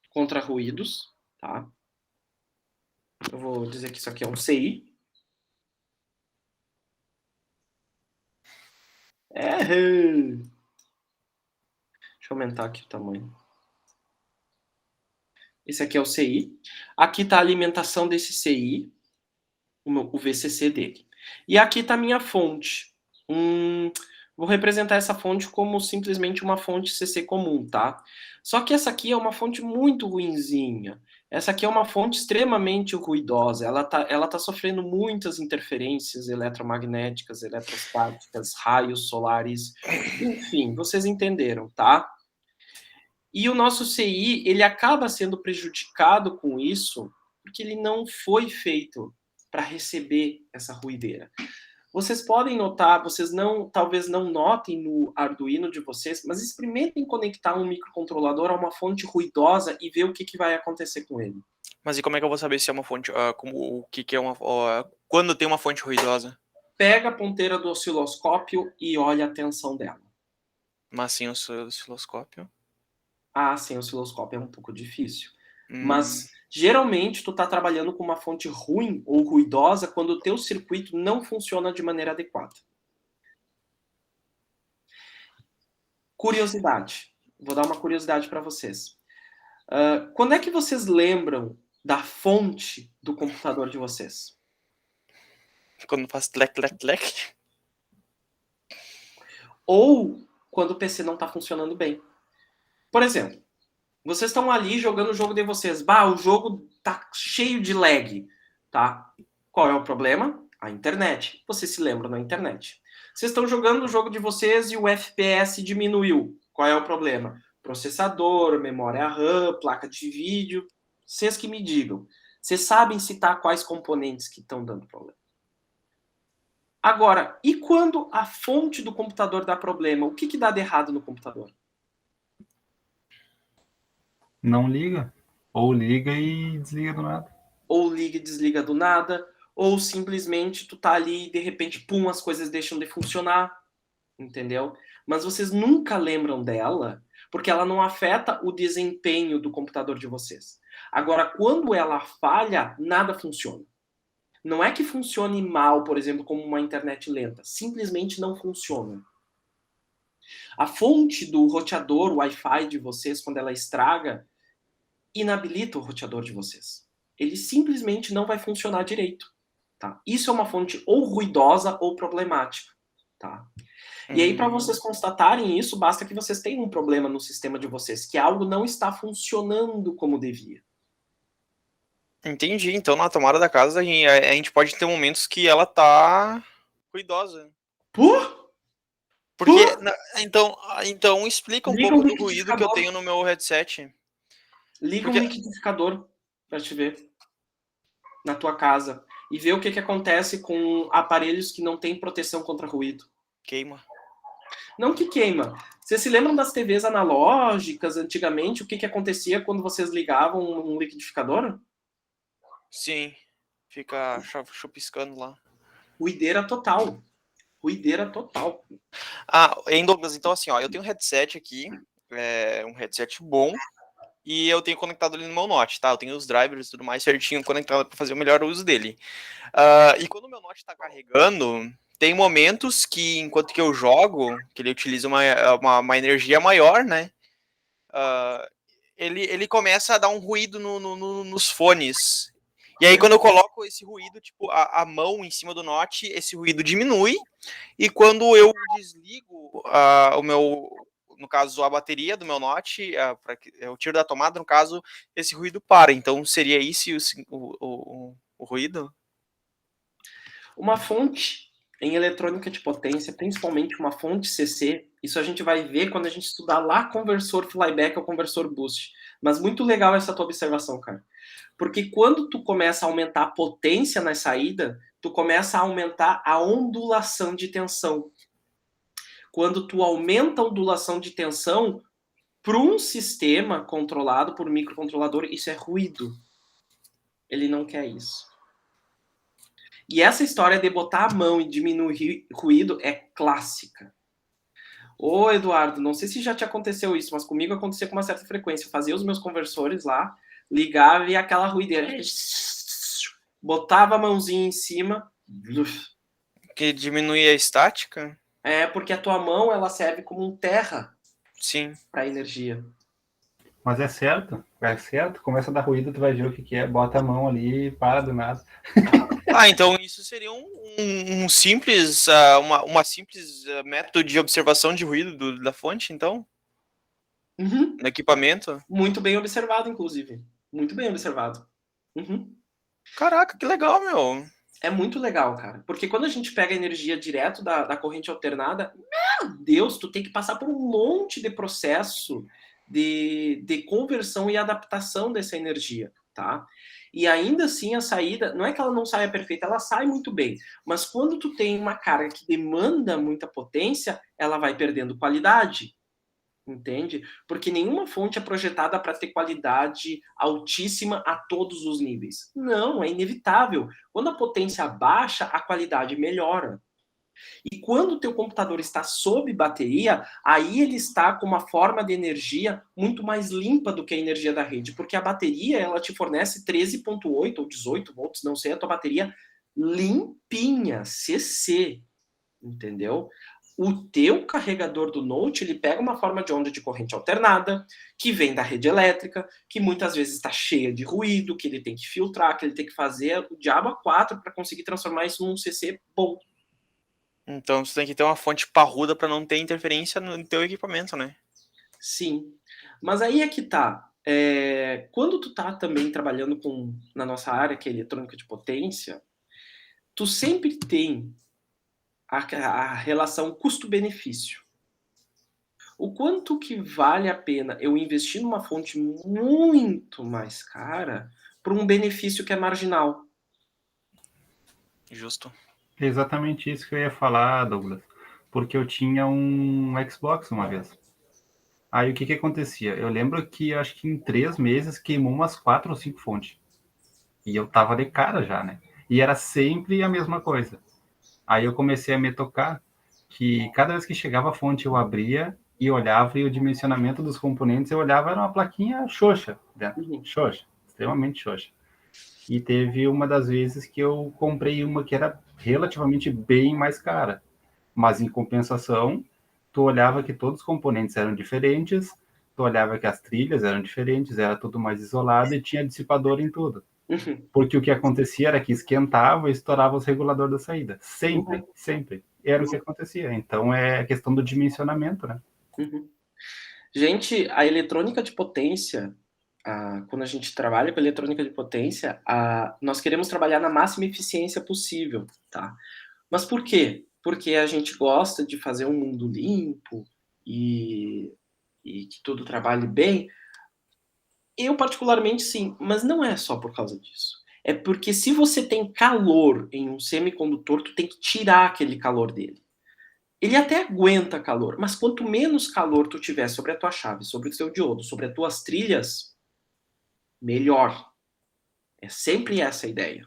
contra ruídos, tá? Eu vou dizer que isso aqui é um CI. Deixa eu aumentar aqui o tamanho. Esse aqui é o CI. Aqui está a alimentação desse CI, o VCC dele. E aqui está a minha fonte. Vou representar essa fonte como simplesmente uma fonte CC comum, tá? Só que essa aqui é uma fonte muito ruinzinha. Essa aqui é uma fonte extremamente ruidosa. Ela tá sofrendo muitas interferências eletromagnéticas, eletrostáticas, raios solares. Enfim, vocês entenderam, tá? E o nosso CI, ele acaba sendo prejudicado com isso, porque ele não foi feito para receber essa ruideira. Vocês podem notar, vocês talvez não notem no Arduino de vocês, mas experimentem conectar um microcontrolador a uma fonte ruidosa e ver o que vai acontecer com ele. Mas e como é que eu vou saber se é uma fonte. O que é uma. Quando tem uma fonte ruidosa? Pega a ponteira do osciloscópio e olha a tensão dela. Mas sem o osciloscópio. Ah, sem osciloscópio é um pouco difícil. Mas, geralmente, tu está trabalhando com uma fonte ruim ou ruidosa quando o teu circuito não funciona de maneira adequada. Curiosidade. Vou dar uma curiosidade para vocês. Quando é que vocês lembram da fonte do computador de vocês? Quando faz tlec, tlec, tlec. Ou quando o PC não está funcionando bem. Por exemplo, vocês estão ali jogando o jogo de vocês. O jogo tá cheio de lag, tá? Qual é o problema? A internet. Vocês se lembram da internet. Vocês estão jogando o jogo de vocês e o FPS diminuiu. Qual é o problema? Processador, memória RAM, placa de vídeo. Vocês que me digam. Vocês sabem citar quais componentes que estão dando problema. Agora, e quando a fonte do computador dá problema? O que dá de errado no computador? Não liga. Ou liga e desliga do nada. Ou liga e desliga do nada, ou simplesmente tu tá ali e de repente, pum, as coisas deixam de funcionar, entendeu? Mas vocês nunca lembram dela, porque ela não afeta o desempenho do computador de vocês. Agora, quando ela falha, nada funciona. Não é que funcione mal, por exemplo, como uma internet lenta. Simplesmente não funciona. A fonte do roteador Wi-Fi de vocês, quando ela estraga, inabilita o roteador de vocês. Ele simplesmente não vai funcionar direito. Tá? Isso é uma fonte ou ruidosa ou problemática. Tá? E aí, para vocês constatarem isso, basta que vocês tenham um problema no sistema de vocês, que algo não está funcionando como devia. Entendi. Então, na tomada da casa, a gente pode ter momentos que ela tá ruidosa. Porque, então explica um Liga um pouco do ruído que eu liquidificador. tenho no meu headset. Liga Porque- um liquidificador pra te ver na tua casa e ver o que acontece com aparelhos que não têm proteção contra ruído. Queima. Não que queima. Vocês se lembram das TVs analógicas antigamente? O que acontecia quando vocês ligavam um liquidificador? Sim. Fica chupiscando lá. Ruideira total. Ruideira total. Em Douglas, então assim, ó, eu tenho um headset aqui, um headset bom, e eu tenho conectado ele no meu Note, tá? Eu tenho os drivers e tudo mais certinho conectado para fazer o melhor uso dele. E quando o meu Note tá carregando, tem momentos que, enquanto que eu jogo, que ele utiliza uma energia maior, né? Ele começa a dar um ruído nos fones. E aí, quando eu coloco esse ruído, tipo, a mão em cima do Note, esse ruído diminui. E quando eu desligo o meu, no caso, a bateria do meu Note, eu tiro da tomada, no caso, esse ruído para. Então, seria isso o ruído? Uma fonte em eletrônica de potência, principalmente uma fonte CC, isso a gente vai ver quando a gente estudar lá conversor flyback ou conversor boost. Mas muito legal essa tua observação, cara. Porque quando tu começa a aumentar a potência na saída, tu começa a aumentar a ondulação de tensão. Quando tu aumenta a ondulação de tensão para um sistema controlado por microcontrolador, isso é ruído. Ele não quer isso. E essa história de botar a mão e diminuir ruído é clássica. Ô, Eduardo, não sei se já te aconteceu isso, mas comigo acontecia com uma certa frequência. Eu fazia os meus conversores lá, ligava e aquela ruideira. Botava a mãozinha em cima. Que diminui a estática? É porque a tua mão ela serve como um terra Sim. para energia. Mas é certo, começa a dar ruído, tu vai ver o que é, bota a mão ali e para do nada. Então isso seria um simples, uma simples método de observação de ruído da fonte, então? Uhum. No equipamento? Muito bem observado, inclusive. Muito bem observado. Uhum. Caraca, que legal, meu. É muito legal, cara. Porque quando a gente pega a energia direto da corrente alternada, meu Deus, tu tem que passar por um monte de processo de conversão e adaptação dessa energia, tá? E ainda assim a saída, não é que ela não saia perfeita, ela sai muito bem. Mas quando tu tem uma carga que demanda muita potência, ela vai perdendo qualidade. Entende? Porque nenhuma fonte é projetada para ter qualidade altíssima a todos os níveis. Não, é inevitável. Quando a potência baixa, a qualidade melhora. E quando o teu computador está sob bateria, aí ele está com uma forma de energia muito mais limpa do que a energia da rede, porque a bateria ela te fornece 13,8 ou 18 volts, não sei, a tua bateria limpinha, CC, entendeu? O teu carregador do Note, ele pega uma forma de onda de corrente alternada, que vem da rede elétrica, que muitas vezes está cheia de ruído, que ele tem que filtrar, que ele tem que fazer o diabo a 4 para conseguir transformar isso num CC bom. Então você tem que ter uma fonte parruda para não ter interferência no teu equipamento, né? Sim. Mas aí é que tá. Quando tu tá também trabalhando na nossa área, que é eletrônica de potência, tu sempre tem a relação custo-benefício. O quanto que vale a pena eu investir numa fonte muito mais cara por um benefício que é marginal? Justo. É exatamente isso que eu ia falar, Douglas. Porque eu tinha um Xbox uma vez. Aí o que acontecia? Eu lembro que acho que em 3 meses queimou umas 4 ou 5 fontes. E eu tava de cara já, né? E era sempre a mesma coisa. Aí eu comecei a me tocar que cada vez que chegava a fonte eu abria e olhava e o dimensionamento dos componentes eu olhava, era uma plaquinha xoxa dentro. Xoxa, extremamente xoxa. E teve uma das vezes que eu comprei uma que era relativamente bem mais cara. Mas em compensação, tu olhava que todos os componentes eram diferentes, tu olhava que as trilhas eram diferentes, era tudo mais isolado e tinha dissipador em tudo. Porque o que acontecia era que esquentava e estourava os reguladores da saída. Sempre, sempre. Era o que acontecia. Então é a questão do dimensionamento, né? Gente, a eletrônica de potência, quando a gente trabalha com eletrônica de potência, nós queremos trabalhar na máxima eficiência possível, tá? Mas por quê? porque a gente gosta de fazer um mundo limpo e que tudo trabalhe bem. Eu, particularmente, sim, mas não é só por causa disso. É porque se você tem calor em um semicondutor, tu tem que tirar aquele calor dele. Ele até aguenta calor, mas quanto menos calor tu tiver sobre a tua chave, sobre o seu diodo, sobre as tuas trilhas, melhor. É sempre essa a ideia.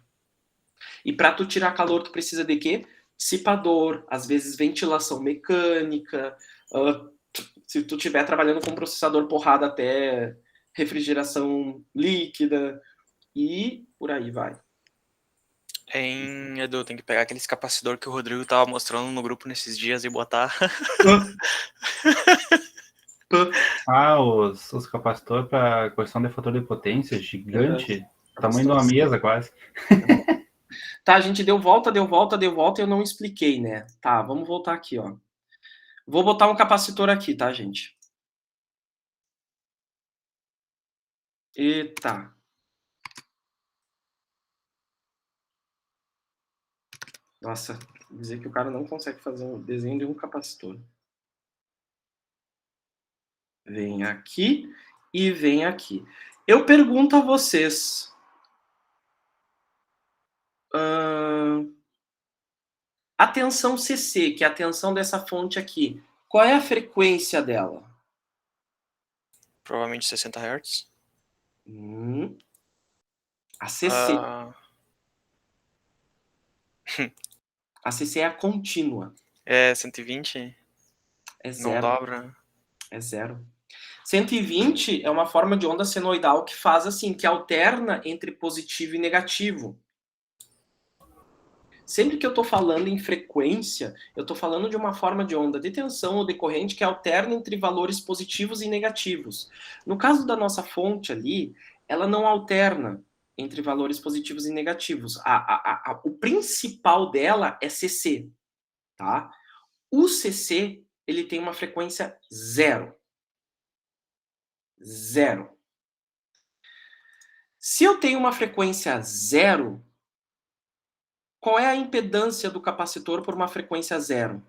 E para tu tirar calor, tu precisa de quê? Dissipador, às vezes ventilação mecânica. Se tu estiver trabalhando com processador porrada, até refrigeração líquida. E por aí vai. Edu, tem que pegar aqueles capacitor que o Rodrigo tava mostrando no grupo nesses dias e botar. Os capacitores para correção de fator de potência gigante, tamanho de uma mesa quase. Tá, a gente deu volta e eu não expliquei, né? Tá, vamos voltar aqui, ó. Vou botar um capacitor aqui, tá, gente? Eita. Nossa, dizer que o cara não consegue fazer um desenho de um capacitor. Vem aqui e vem aqui. Eu pergunto a vocês. A tensão CC, que é a tensão dessa fonte aqui, qual é a frequência dela? Provavelmente 60 Hz. A CC. A CC é a contínua. É 120? É zero. Não dobra. É zero. 120 é uma forma de onda senoidal que faz assim, que alterna entre positivo e negativo. Sempre que eu estou falando em frequência, eu estou falando de uma forma de onda de tensão ou de corrente que alterna entre valores positivos e negativos. No caso da nossa fonte ali, ela não alterna entre valores positivos e negativos. O principal dela é CC, tá? O CC, ele tem uma frequência zero. Zero. Se eu tenho uma frequência zero, qual é a impedância do capacitor por uma frequência zero?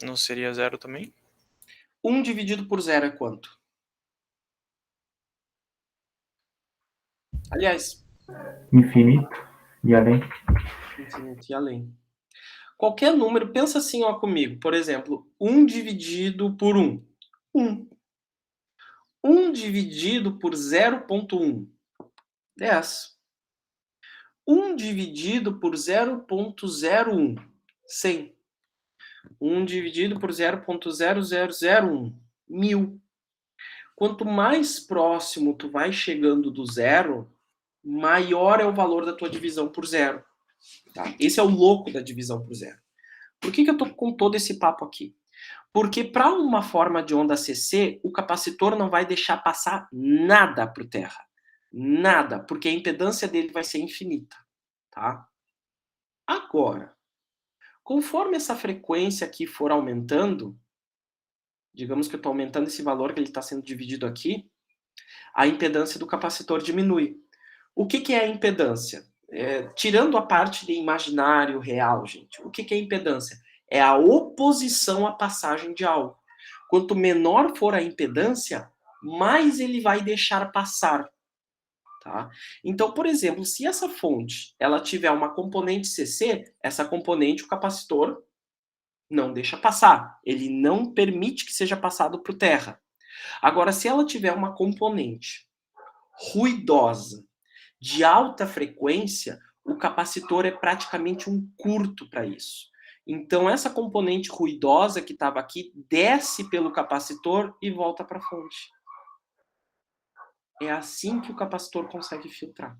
Não seria zero também? 1 dividido por zero é quanto? Aliás, Infinito e além. infinito e além. Qualquer número, pensa assim ó, comigo. Por exemplo, 1 dividido por 1. 1. 1 dividido por 0,1. 10. 1 dividido por 0,01. 100. 1 dividido por 0,0001. 1000. Quanto mais próximo tu vai chegando do zero, maior é o valor da tua divisão por zero. Tá? Esse é o louco da divisão por zero. Por que eu estou com todo esse papo aqui? Porque para uma forma de onda CC, o capacitor não vai deixar passar nada para o terra. Nada, porque a impedância dele vai ser infinita. Tá? Agora, conforme essa frequência aqui for aumentando, digamos que eu estou aumentando esse valor que ele está sendo dividido aqui, a impedância do capacitor diminui. O que é a impedância? Tirando a parte de imaginário real, gente, o que é impedância? É a oposição à passagem de algo. Quanto menor for a impedância, mais ele vai deixar passar. Tá? Então, por exemplo, se essa fonte ela tiver uma componente CC, essa componente, o capacitor, não deixa passar. Ele não permite que seja passado para o terra. Agora, se ela tiver uma componente ruidosa, de alta frequência, o capacitor é praticamente um curto para isso. Então, essa componente ruidosa que estava aqui desce pelo capacitor e volta para a fonte. É assim que o capacitor consegue filtrar.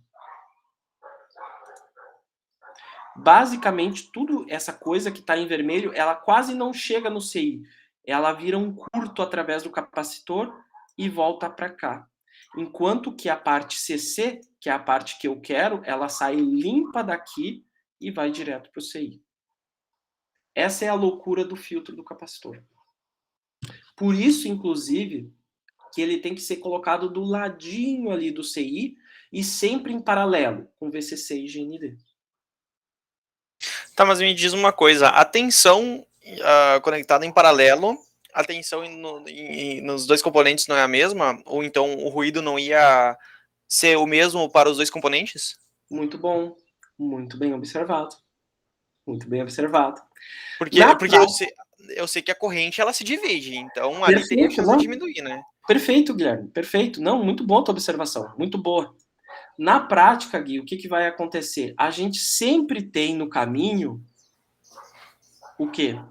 Basicamente, tudo essa coisa que está em vermelho, ela quase não chega no CI. Ela vira um curto através do capacitor e volta para cá. Enquanto que a parte CC, que é a parte que eu quero, ela sai limpa daqui e vai direto para o CI. Essa é a loucura do filtro do capacitor. Por isso, inclusive, que ele tem que ser colocado do ladinho ali do CI e sempre em paralelo com VCC e GND. Tá, mas me diz uma coisa, a tensão conectada em paralelo, a tensão nos dois componentes não é a mesma? Ou então o ruído não ia ser o mesmo para os dois componentes? Muito bom, muito bem observado. Muito bem observado. Porque eu sei que a corrente ela se divide, então ali teria chance de diminuir, né? Perfeito, Guilherme, perfeito. Não, muito boa a tua observação, muito boa. Na prática, Gui, o que vai acontecer? A gente sempre tem no caminho o quê?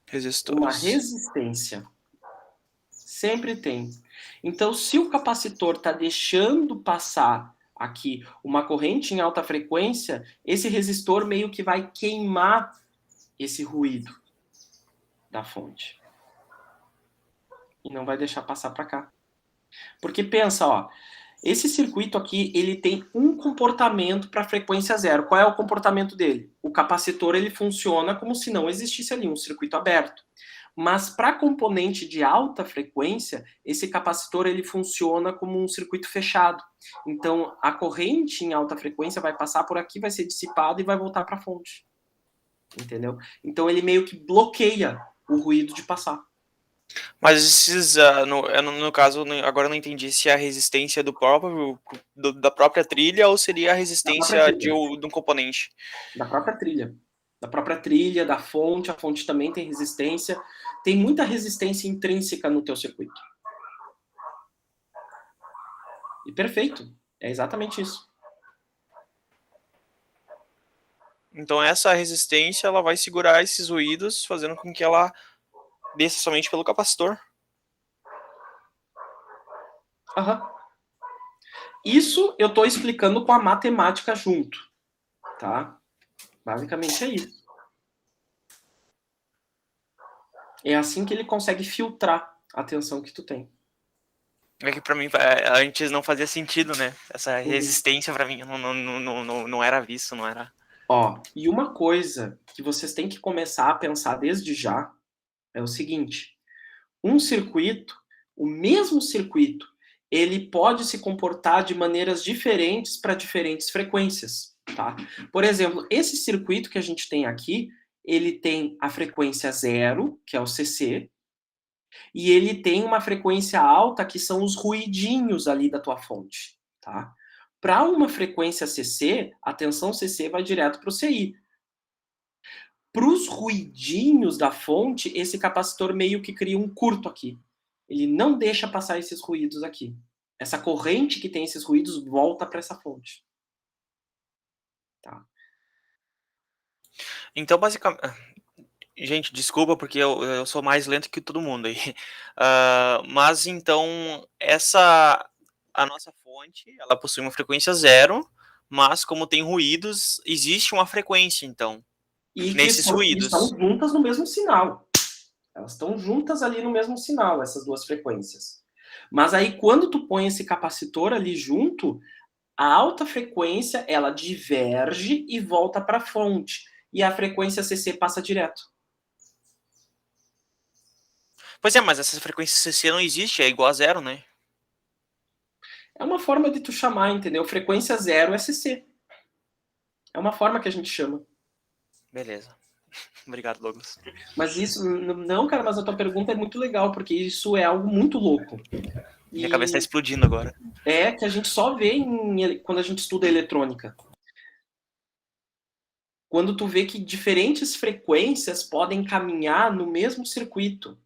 Resistores. Uma resistência. Sempre tem. Então, se o capacitor está deixando passar aqui uma corrente em alta frequência, esse resistor meio que vai queimar esse ruído da fonte. E não vai deixar passar para cá. Porque pensa, ó, esse circuito aqui, ele tem um comportamento para frequência zero. Qual é o comportamento dele? O capacitor, ele funciona como se não existisse ali um circuito aberto. Mas para componente de alta frequência, esse capacitor ele funciona como um circuito fechado. Então, a corrente em alta frequência vai passar por aqui, vai ser dissipada e vai voltar para a fonte. Entendeu? Então, ele meio que bloqueia o ruído de passar. Mas esses, no caso, agora eu não entendi se é a resistência da própria trilha ou seria a resistência de um componente. Da própria trilha. Da própria trilha, da fonte. A fonte também tem resistência. Tem muita resistência intrínseca no teu circuito. E perfeito. É exatamente isso. Então essa resistência ela vai segurar esses ruídos, fazendo com que ela desça somente pelo capacitor. Uhum. Isso eu estou explicando com a matemática junto. Tá? Basicamente é isso. É assim que ele consegue filtrar a tensão que tu tem. É que pra mim, antes não fazia sentido, né? Essa resistência pra mim não era visto, não era... Ó, e uma coisa que vocês têm que começar a pensar desde já é o seguinte. Um circuito, o mesmo circuito, ele pode se comportar de maneiras diferentes para diferentes frequências, tá? Por exemplo, esse circuito que a gente tem aqui, ele tem a frequência zero, que é o CC, e ele tem uma frequência alta, que são os ruidinhos ali da tua fonte, tá? Para uma frequência CC, a tensão CC vai direto para o CI. Para os ruidinhos da fonte, esse capacitor meio que cria um curto aqui. Ele não deixa passar esses ruídos aqui. Essa corrente que tem esses ruídos volta para essa fonte. Tá? Então, basicamente... Gente, desculpa, porque eu sou mais lento que todo mundo aí. Mas, então, a nossa fonte, ela possui uma frequência zero, mas como tem ruídos, existe uma frequência, então, nesses ruídos. Estão juntas no mesmo sinal. Elas estão juntas ali no mesmo sinal, essas duas frequências. Mas aí, quando tu põe esse capacitor ali junto, a alta frequência, ela diverge e volta para a fonte. E a frequência CC passa direto. Pois é, mas essa frequência CC não existe, é igual a zero, né? É uma forma de tu chamar, entendeu? Frequência zero é CC. É uma forma que a gente chama. Beleza. Obrigado, Douglas. Mas isso, não, cara, mas a tua pergunta é muito legal, porque isso é algo muito louco. Minha cabeça está explodindo agora. É que a gente só vê quando a gente estuda eletrônica. Quando tu vê que diferentes frequências podem caminhar no mesmo circuito.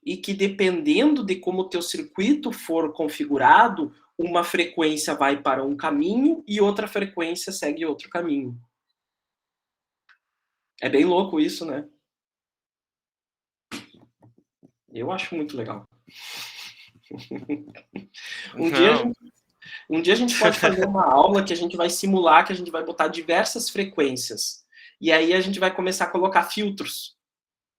E que dependendo de como o teu circuito for configurado, uma frequência vai para um caminho e outra frequência segue outro caminho. É bem louco isso, né? Eu acho muito legal. Um dia a gente pode fazer uma aula que a gente vai simular, que a gente vai botar diversas frequências. E aí a gente vai começar a colocar filtros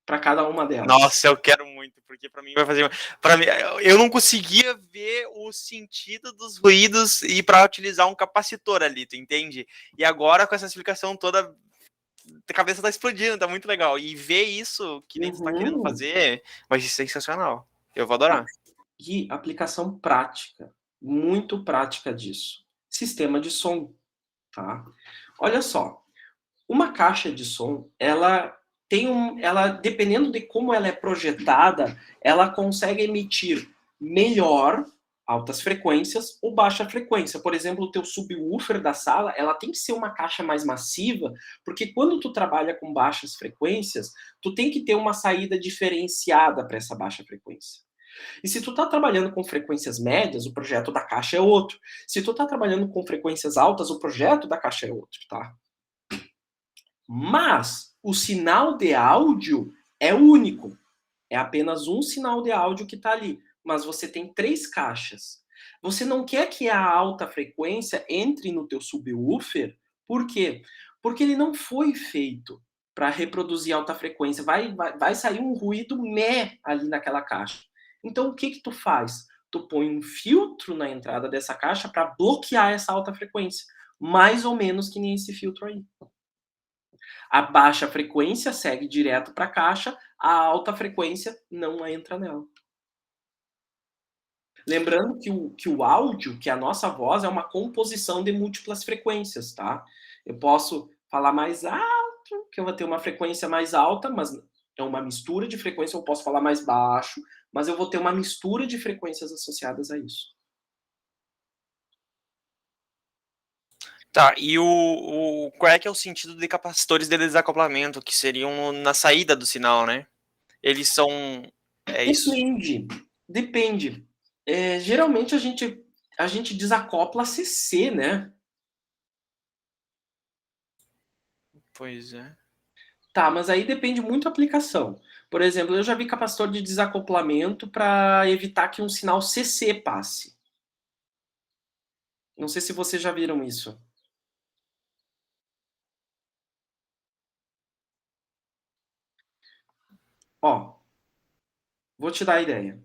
para cada uma delas. Nossa, eu quero muito, porque para mim vai fazer... Para mim, eu não conseguia ver o sentido dos ruídos e para utilizar um capacitor ali, tu entende? E agora com essa explicação toda a cabeça tá explodindo, tá muito legal. E ver isso que nem tu tá querendo fazer vai ser sensacional. Eu vou adorar. E aplicação prática, muito prática disso. Sistema de som, tá? Olha só, uma caixa de som, ela dependendo de como ela é projetada, ela consegue emitir melhor altas frequências ou baixa frequência. Por exemplo, o teu subwoofer da sala, ela tem que ser uma caixa mais massiva, porque quando tu trabalha com baixas frequências, tu tem que ter uma saída diferenciada para essa baixa frequência. E se tu tá trabalhando com frequências médias, o projeto da caixa é outro. Se tu tá trabalhando com frequências altas, o projeto da caixa é outro, tá? Mas o sinal de áudio é único. É apenas um sinal de áudio que está ali. Mas você tem 3 caixas. Você não quer que a alta frequência entre no teu subwoofer. Por quê? Porque ele não foi feito para reproduzir alta frequência. Vai sair um ruído meh ali naquela caixa. Então o que tu faz? Tu põe um filtro na entrada dessa caixa para bloquear essa alta frequência. Mais ou menos que nem esse filtro aí. A baixa frequência segue direto para a caixa, a alta frequência não entra nela. Lembrando que o áudio, que a nossa voz, é uma composição de múltiplas frequências, tá? Eu posso falar mais alto, que eu vou ter uma frequência mais alta, mas é uma mistura de frequência. Eu posso falar mais baixo, mas eu vou ter uma mistura de frequências associadas a isso. Tá, e qual é que é o sentido de capacitores de desacoplamento, que seriam na saída do sinal, né? Eles são... É isso? Depende. Geralmente a gente desacopla CC, né? Pois é. Tá, mas aí depende muito da aplicação. Por exemplo, eu já vi capacitor de desacoplamento para evitar que um sinal CC passe. Não sei se vocês já viram isso. Ó, vou te dar a ideia.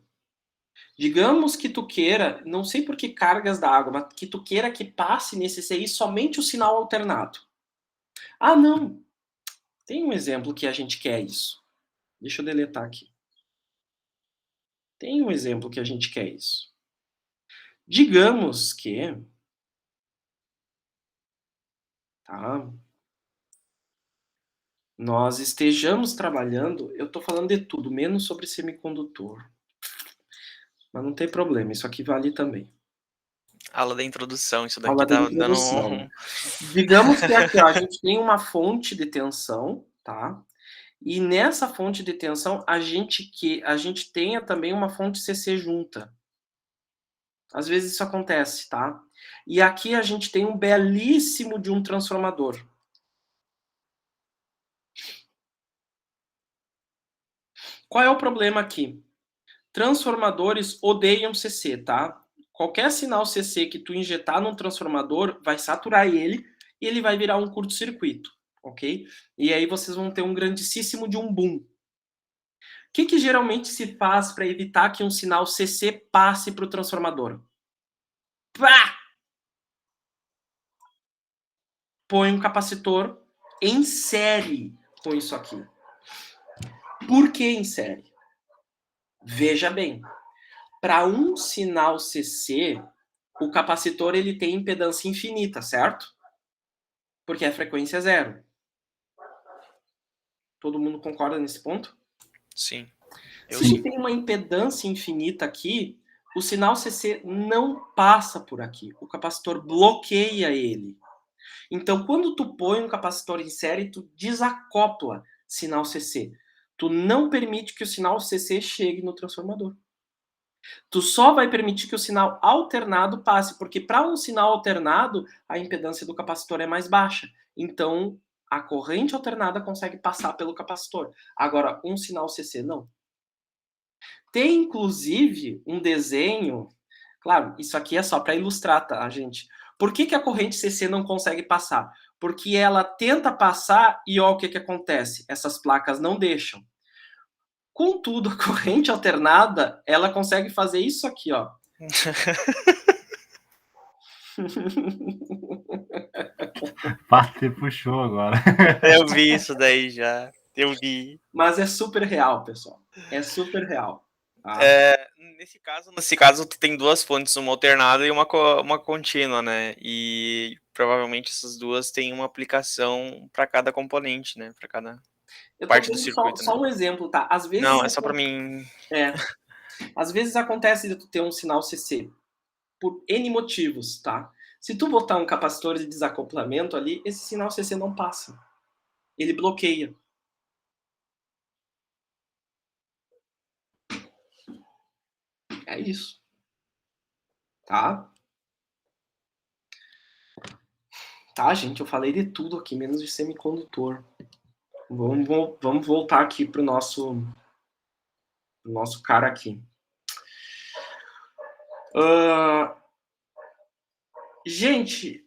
Digamos que tu queira, não sei por que cargas da água, mas que tu queira que passe nesse CI somente o sinal alternado. Ah, não. Tem um exemplo que a gente quer isso. Deixa eu deletar aqui. Tem um exemplo que a gente quer isso. Digamos que... Tá? Nós estejamos trabalhando... Eu estou falando de tudo, menos sobre semicondutor. Mas não tem problema, isso aqui vale também. Aula da introdução, isso daqui Aula da tá dando introdução. Digamos que aqui, ó, a gente tem uma fonte de tensão, tá? E nessa fonte de tensão, a gente tenha também uma fonte CC junta. Às vezes isso acontece, tá? E aqui a gente tem um belíssimo de um transformador. Qual é o problema aqui? Transformadores odeiam CC, tá? Qualquer sinal CC que tu injetar num transformador vai saturar ele e ele vai virar um curto-circuito, ok? E aí vocês vão ter um grandíssimo de um boom. O que geralmente se faz para evitar que um sinal CC passe para o transformador? Pá! Põe um capacitor em série com isso aqui. Por que em série? Veja bem, para um sinal CC, o capacitor ele tem impedância infinita, certo? Porque a frequência é 0. Todo mundo concorda nesse ponto? Sim. Se ele tem uma impedância infinita aqui, o sinal CC não passa por aqui. O capacitor bloqueia ele. Então, quando tu põe um capacitor em série, tu desacopla sinal CC. Tu não permite que o sinal CC chegue no transformador. Tu só vai permitir que o sinal alternado passe, porque para um sinal alternado, a impedância do capacitor é mais baixa. Então, a corrente alternada consegue passar pelo capacitor. Agora, um sinal CC, não. Tem, inclusive, um desenho... Claro, isso aqui é só para ilustrar, tá, gente? Por que a corrente CC não consegue passar? Porque ela tenta passar e ó, o que acontece? Essas placas não deixam. Contudo, a corrente alternada, ela consegue fazer isso aqui, ó. Você puxou agora. Eu vi isso daí já. Eu vi. Mas é super real, pessoal. É super real. Tá? Nesse caso, tu tem duas fontes, uma alternada e uma contínua, né? E provavelmente essas duas têm uma aplicação para cada componente, né? Para cada Eu tô parte do dando circuito, né? só um exemplo, tá? Às vezes, Não, é só para mim. às vezes acontece de tu ter um sinal CC por N motivos, tá? Se tu botar um capacitor de desacoplamento ali, esse sinal CC não passa. Ele bloqueia. É isso. Tá? Tá, gente, eu falei de tudo aqui, menos de semicondutor. Vamos voltar aqui pro nosso cara aqui. Gente,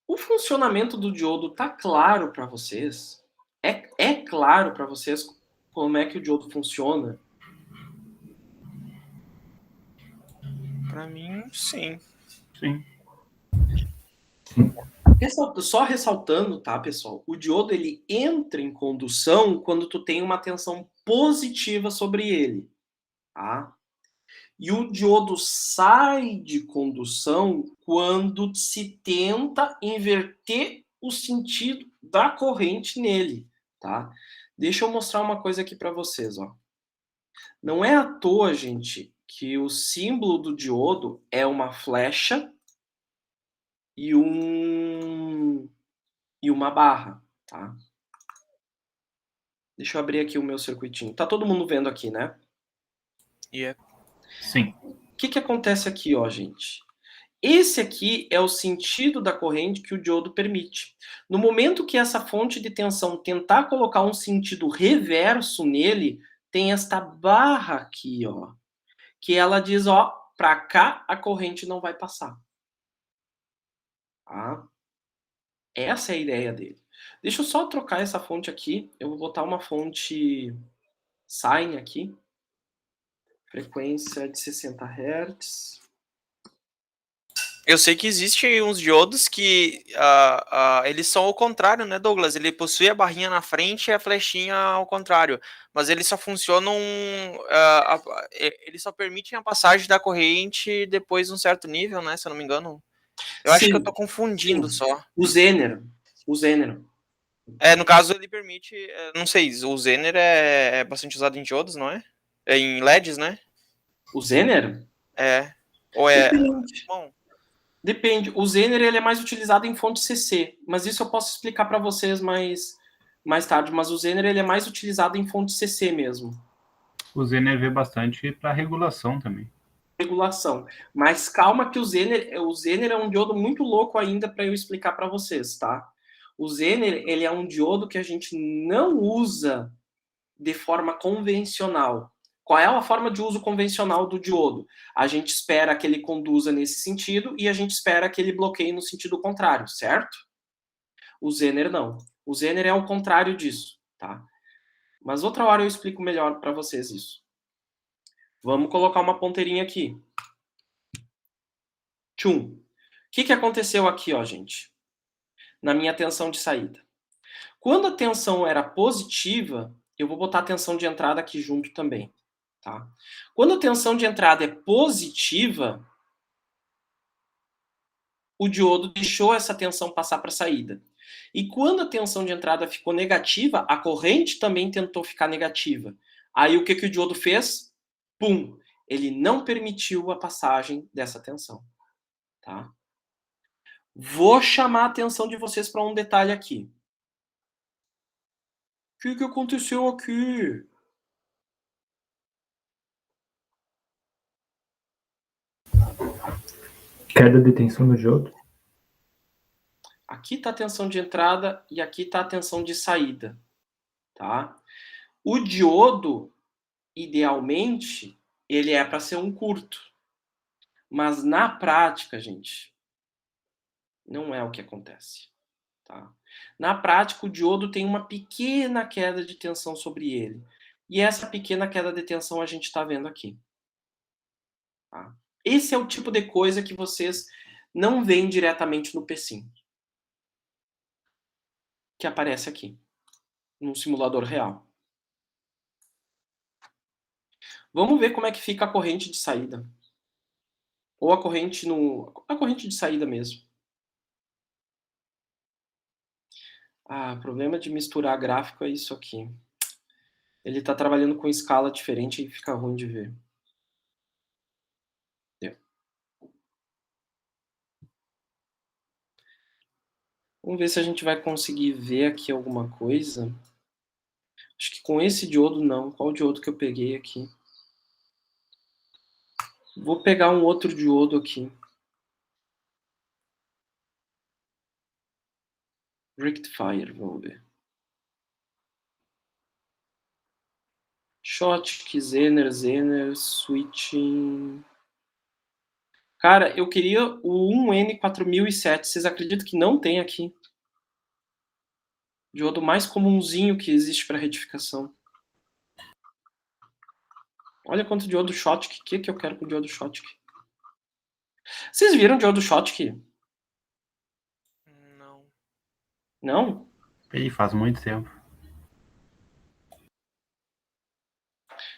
o funcionamento do diodo tá claro para vocês? É claro para vocês como é que o diodo funciona? Para mim, sim. Sim. Só ressaltando, tá, pessoal? O diodo ele entra em condução quando tu tem uma tensão positiva sobre ele, tá? E o diodo sai de condução quando se tenta inverter o sentido da corrente nele, tá? Deixa eu mostrar uma coisa aqui para vocês, ó. Não é à toa, gente, que o símbolo do diodo é uma flecha e uma barra, tá? Deixa eu abrir aqui o meu circuitinho. Tá todo mundo vendo aqui, né? Yeah. Sim. O que acontece aqui, ó, gente? Esse aqui é o sentido da corrente que o diodo permite. No momento que essa fonte de tensão tentar colocar um sentido reverso nele, tem esta barra aqui, ó, que ela diz, ó, para cá a corrente não vai passar. Tá? Essa é a ideia dele. Deixa eu só trocar essa fonte aqui. Eu vou botar uma fonte sine aqui. Frequência de 60 Hz. Eu sei que existem uns diodos que eles são ao contrário, né, Douglas? Ele possui a barrinha na frente e a flechinha ao contrário. Mas eles só funcionam. Eles só permitem a passagem da corrente depois de um certo nível, né? Se eu não me engano. Eu acho que eu tô confundindo só. O Zener. No caso, ele permite. Não sei, o Zener é bastante usado em diodos, não é? É em LEDs, né? O Zener? Ou é. Depende. Bom. Depende. O Zener ele é mais utilizado em fonte CC, mas isso eu posso explicar para vocês mais tarde. Mas o Zener ele é mais utilizado em fonte CC mesmo. O Zener vê bastante para regulação também. Regulação. Mas calma que o Zener é um diodo muito louco ainda para eu explicar para vocês, tá? O Zener ele é um diodo que a gente não usa de forma convencional. Qual é a forma de uso convencional do diodo? A gente espera que ele conduza nesse sentido e a gente espera que ele bloqueie no sentido contrário, certo? O Zener não. O Zener é o contrário disso, tá? Mas outra hora eu explico melhor para vocês isso. Vamos colocar uma ponteirinha aqui. Tchum. O que aconteceu aqui, ó, gente? Na minha tensão de saída. Quando a tensão era positiva, eu vou botar a tensão de entrada aqui junto também. Tá? Quando a tensão de entrada é positiva, o diodo deixou essa tensão passar para a saída. E quando a tensão de entrada ficou negativa, a corrente também tentou ficar negativa. Aí o que o diodo fez? Pum! Ele não permitiu a passagem dessa tensão. Tá? Vou chamar a atenção de vocês para um detalhe aqui. O que aconteceu aqui? Queda de tensão no diodo. Aqui está a tensão de entrada e aqui está a tensão de saída. Tá? O diodo, idealmente, ele é para ser um curto. Mas na prática, gente, não é o que acontece. Tá? Na prática, o diodo tem uma pequena queda de tensão sobre ele. E essa pequena queda de tensão a gente está vendo aqui. Tá? Esse é o tipo de coisa que vocês não vem diretamente no PSIM, que aparece aqui, num simulador real. Vamos ver como é que fica a corrente de saída. Ou a corrente de saída mesmo. O problema de misturar gráfico é isso aqui. Ele está trabalhando com escala diferente e fica ruim de ver. Deu. Vamos ver se a gente vai conseguir ver aqui alguma coisa. Acho que com esse diodo não. Qual diodo que eu peguei aqui? Vou pegar um outro diodo aqui. Rectifier, vamos ver. Schottky, Zener, switching. Cara, eu queria o 1N4007. Vocês acreditam que não tem aqui? Diodo mais comumzinho que existe para retificação. Olha quanto diodo Schottky. O que eu quero com diodo Schottky? Vocês viram diodo Schottky? Não. Não? Ih, faz muito tempo.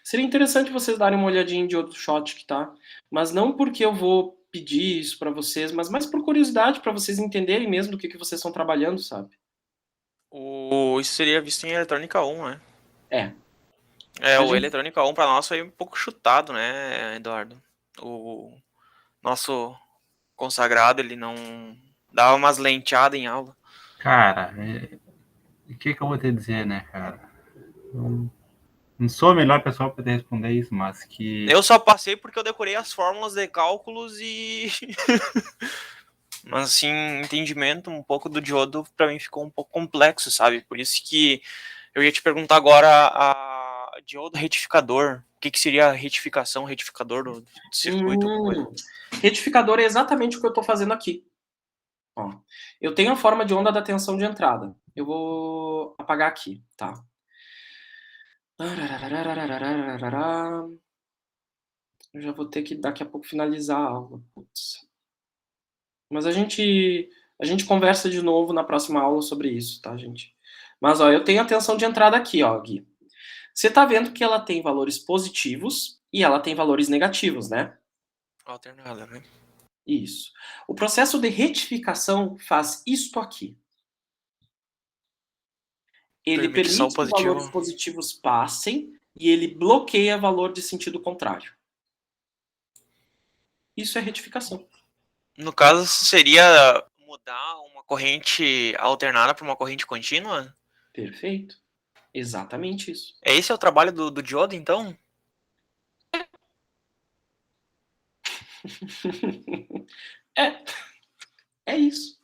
Seria interessante vocês darem uma olhadinha em diodo Schottky, tá? Mas não porque eu vou pedir isso para vocês, mas mais por curiosidade, para vocês entenderem mesmo do que vocês estão trabalhando, sabe? Isso seria visto em Eletrônica 1, né? A Eletrônica 1 para nós foi um pouco chutado, né, Eduardo? O nosso consagrado, ele não dava umas lenteadas em aula. Cara, o que eu vou te dizer, né, cara? Não sou a melhor pessoa para te responder isso, mas que... Eu só passei porque eu decorei as fórmulas de cálculos e... Mas, assim, entendimento um pouco do diodo para mim ficou um pouco complexo, sabe? Por isso que eu ia te perguntar agora a diodo retificador. O que seria a retificador do circuito? Retificador é exatamente o que eu estou fazendo aqui. Ó, eu tenho a forma de onda da tensão de entrada. Eu vou apagar aqui, tá? Eu já vou ter que daqui a pouco finalizar a aula. Putz. Mas a gente conversa de novo na próxima aula sobre isso, tá, gente? Mas, ó, eu tenho a tensão de entrada aqui, ó, Gui. Você tá vendo que ela tem valores positivos e ela tem valores negativos, né? Alternada, né? Isso. O processo de retificação faz isto aqui. Ele permite que valores positivos passem e ele bloqueia valor de sentido contrário. Isso é retificação. No caso, seria mudar uma corrente alternada para uma corrente contínua? Perfeito. Exatamente isso. Esse é o trabalho do diodo, então? É isso.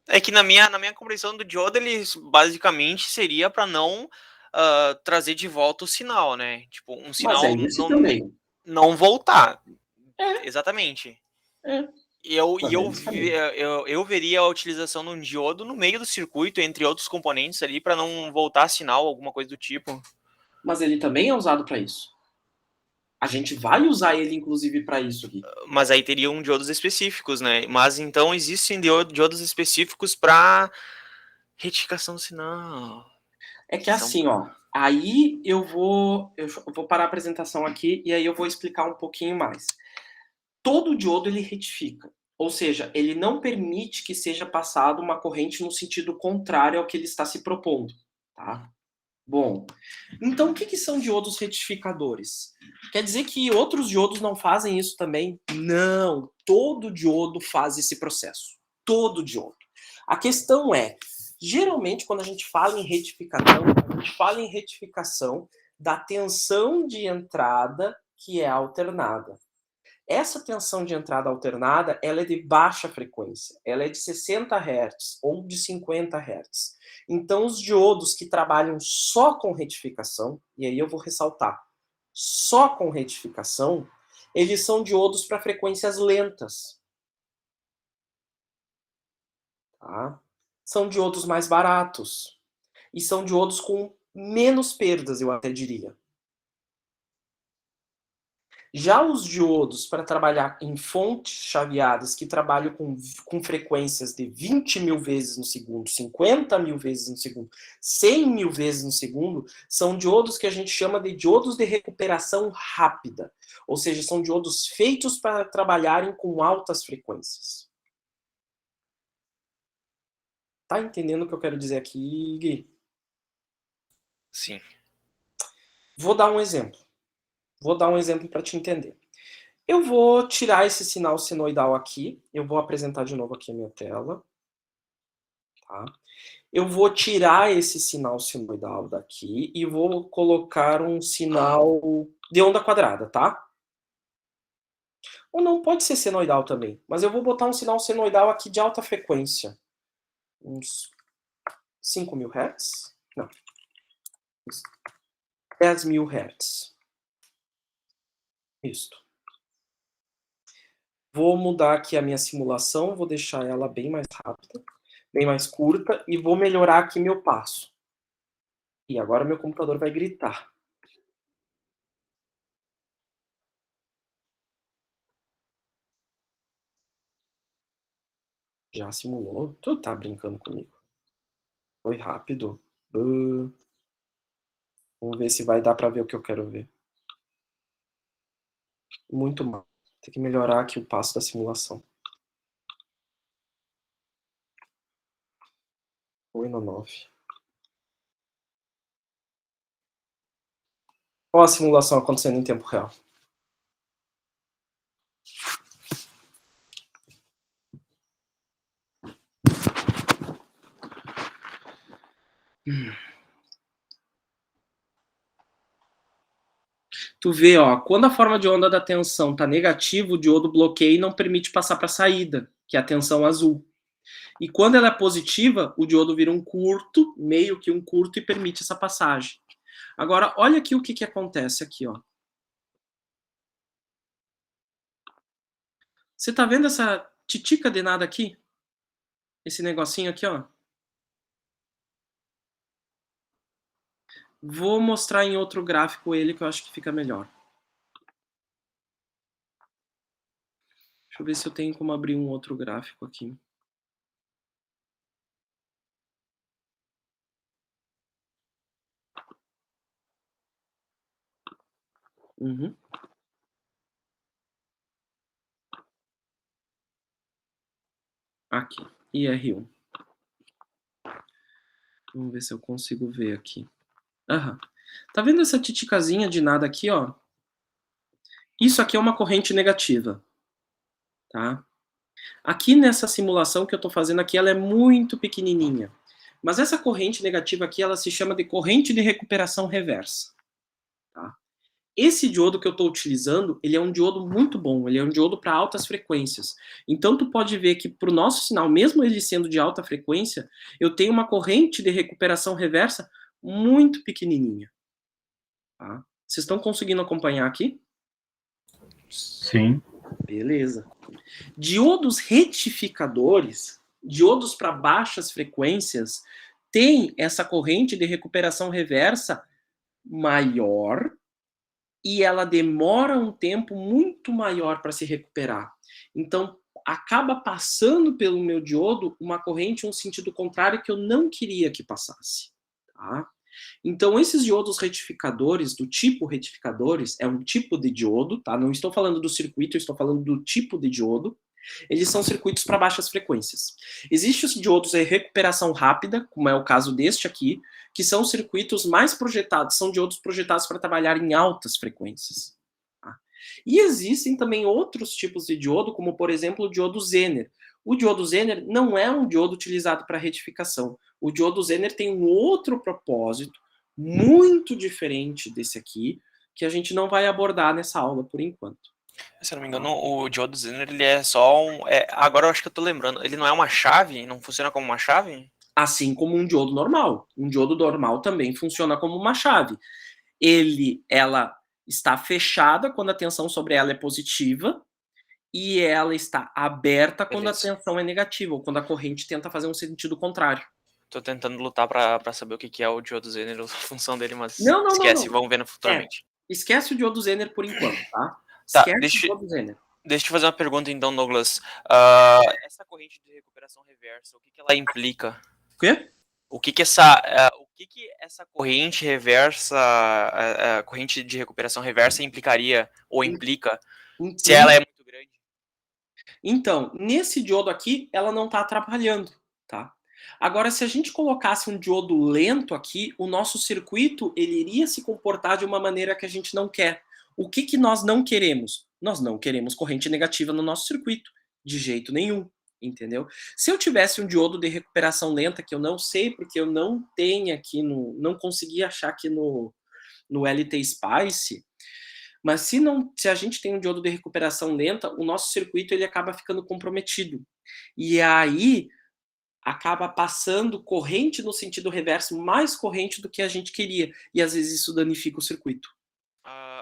É que na minha compreensão do diodo, ele basicamente seria para não trazer de volta o sinal, né? Tipo, um sinal não voltar. Exatamente. Eu veria a utilização de um diodo no meio do circuito, entre outros componentes ali, para não voltar sinal, alguma coisa do tipo. Mas ele também é usado para isso. A gente vai usar ele, inclusive, para isso aqui. Mas aí teriam diodos específicos, né? Mas então existem diodos específicos para retificação do sinal. É que assim, ó. Aí eu vou parar a apresentação aqui e aí eu vou explicar um pouquinho mais. Todo diodo ele retifica. Ou seja, ele não permite que seja passado uma corrente no sentido contrário ao que ele está se propondo. Tá? Bom, então o que são diodos retificadores? Quer dizer que outros diodos não fazem isso também? Não, todo diodo faz esse processo. Todo diodo. A questão é, geralmente quando a gente fala em retificação, a gente fala em retificação da tensão de entrada que é alternada. Essa tensão de entrada alternada, ela é de baixa frequência. Ela é de 60 Hz ou de 50 Hz. Então, os diodos que trabalham só com retificação, e aí eu vou ressaltar, só com retificação, eles são diodos para frequências lentas. Tá? São diodos mais baratos. E são diodos com menos perdas, eu até diria. Já os diodos para trabalhar em fontes chaveadas que trabalham com frequências de 20 mil vezes no segundo, 50 mil vezes no segundo, 100 mil vezes no segundo, são diodos que a gente chama de diodos de recuperação rápida. Ou seja, são diodos feitos para trabalharem com altas frequências. Tá entendendo o que eu quero dizer aqui, Gui? Sim. Vou dar um exemplo. Vou dar um exemplo para te entender. Eu vou tirar esse sinal senoidal aqui. Eu vou apresentar de novo aqui a minha tela. Tá? Eu vou tirar esse sinal senoidal daqui e vou colocar um sinal de onda quadrada, tá? Ou não, pode ser senoidal também. Mas eu vou botar um sinal senoidal aqui de alta frequência. Uns 5.000 Hz? Não. Uns 10.000 Hz. Isso. Vou mudar aqui a minha simulação, vou deixar ela bem mais rápida, bem mais curta, e vou melhorar aqui meu passo. E agora meu computador vai gritar. Já simulou? Tu tá brincando comigo? Foi rápido. Vamos ver se vai dar para ver o que eu quero ver. Muito mal. Tem que melhorar aqui o passo da simulação. Foi no 9. Olha a simulação acontecendo em tempo real. Tu vê, ó, quando a forma de onda da tensão está negativa, o diodo bloqueia e não permite passar para a saída, que é a tensão azul. E quando ela é positiva, o diodo vira um curto, meio que um curto, e permite essa passagem. Agora, olha aqui o que acontece aqui, ó. Você tá vendo essa titica de nada aqui? Esse negocinho aqui, ó. Vou mostrar em outro gráfico ele, que eu acho que fica melhor. Deixa eu ver se eu tenho como abrir um outro gráfico aqui. Uhum. Aqui, IR1. Vamos ver se eu consigo ver aqui. Aham. Tá vendo essa titicazinha de nada aqui, ó? Isso aqui é uma corrente negativa, tá? Aqui nessa simulação que eu tô fazendo aqui, ela é muito pequenininha. Mas essa corrente negativa aqui, ela se chama de corrente de recuperação reversa, tá? Esse diodo que eu estou utilizando, ele é um diodo muito bom, ele é um diodo para altas frequências. Então, tu pode ver que para o nosso sinal, mesmo ele sendo de alta frequência, eu tenho uma corrente de recuperação reversa muito pequenininha. Tá? Vocês estão conseguindo acompanhar aqui? Sim. Beleza. Diodos retificadores, diodos para baixas frequências, tem essa corrente de recuperação reversa maior, e ela demora um tempo muito maior para se recuperar. Então, acaba passando pelo meu diodo uma corrente em um sentido contrário que eu não queria que passasse. Tá? Então, esses diodos retificadores, do tipo retificadores, é um tipo de diodo, tá? Não estou falando do circuito, eu estou falando do tipo de diodo. Eles são circuitos para baixas frequências. Existem os diodos de recuperação rápida, como é o caso deste aqui, que são circuitos mais projetados, são diodos projetados para trabalhar em altas frequências. Tá? E existem também outros tipos de diodo, como por exemplo o diodo Zener. O diodo Zener não é um diodo utilizado para retificação. O diodo Zener tem um outro propósito, muito diferente desse aqui, que a gente não vai abordar nessa aula por enquanto. Se eu não me engano, o diodo Zener, ele é só um... agora eu acho que eu tô lembrando. Ele não é uma chave? Não funciona como uma chave? Assim como um diodo normal. Um diodo normal também funciona como uma chave. Ela está fechada quando a tensão sobre ela é positiva e ela está aberta quando a tensão é negativa, ou quando a corrente tenta fazer um sentido contrário. Tô tentando lutar pra saber o que é o diodo Zener, a função dele, mas não, esquece, vamos vendo futuramente. Esquece o diodo Zener por enquanto, tá? Tá, Esquece todos eles. deixa eu te fazer uma pergunta então, Douglas. Essa corrente de recuperação reversa, o que ela implica? O quê? O que que essa corrente reversa, a corrente de recuperação reversa implicaria ou implica se ela é muito grande? Então, nesse diodo aqui, ela não está atrapalhando, tá? Agora, se a gente colocasse um diodo lento aqui, o nosso circuito ele iria se comportar de uma maneira que a gente não quer. O que, que nós não queremos? Nós não queremos corrente negativa no nosso circuito, de jeito nenhum, entendeu? Se eu tivesse um diodo de recuperação lenta, que eu não sei porque eu não tenho aqui não consegui achar aqui no LT Spice, mas se a gente tem um diodo de recuperação lenta, o nosso circuito ele acaba ficando comprometido. E aí acaba passando corrente no sentido reverso, mais corrente do que a gente queria. E às vezes isso danifica o circuito.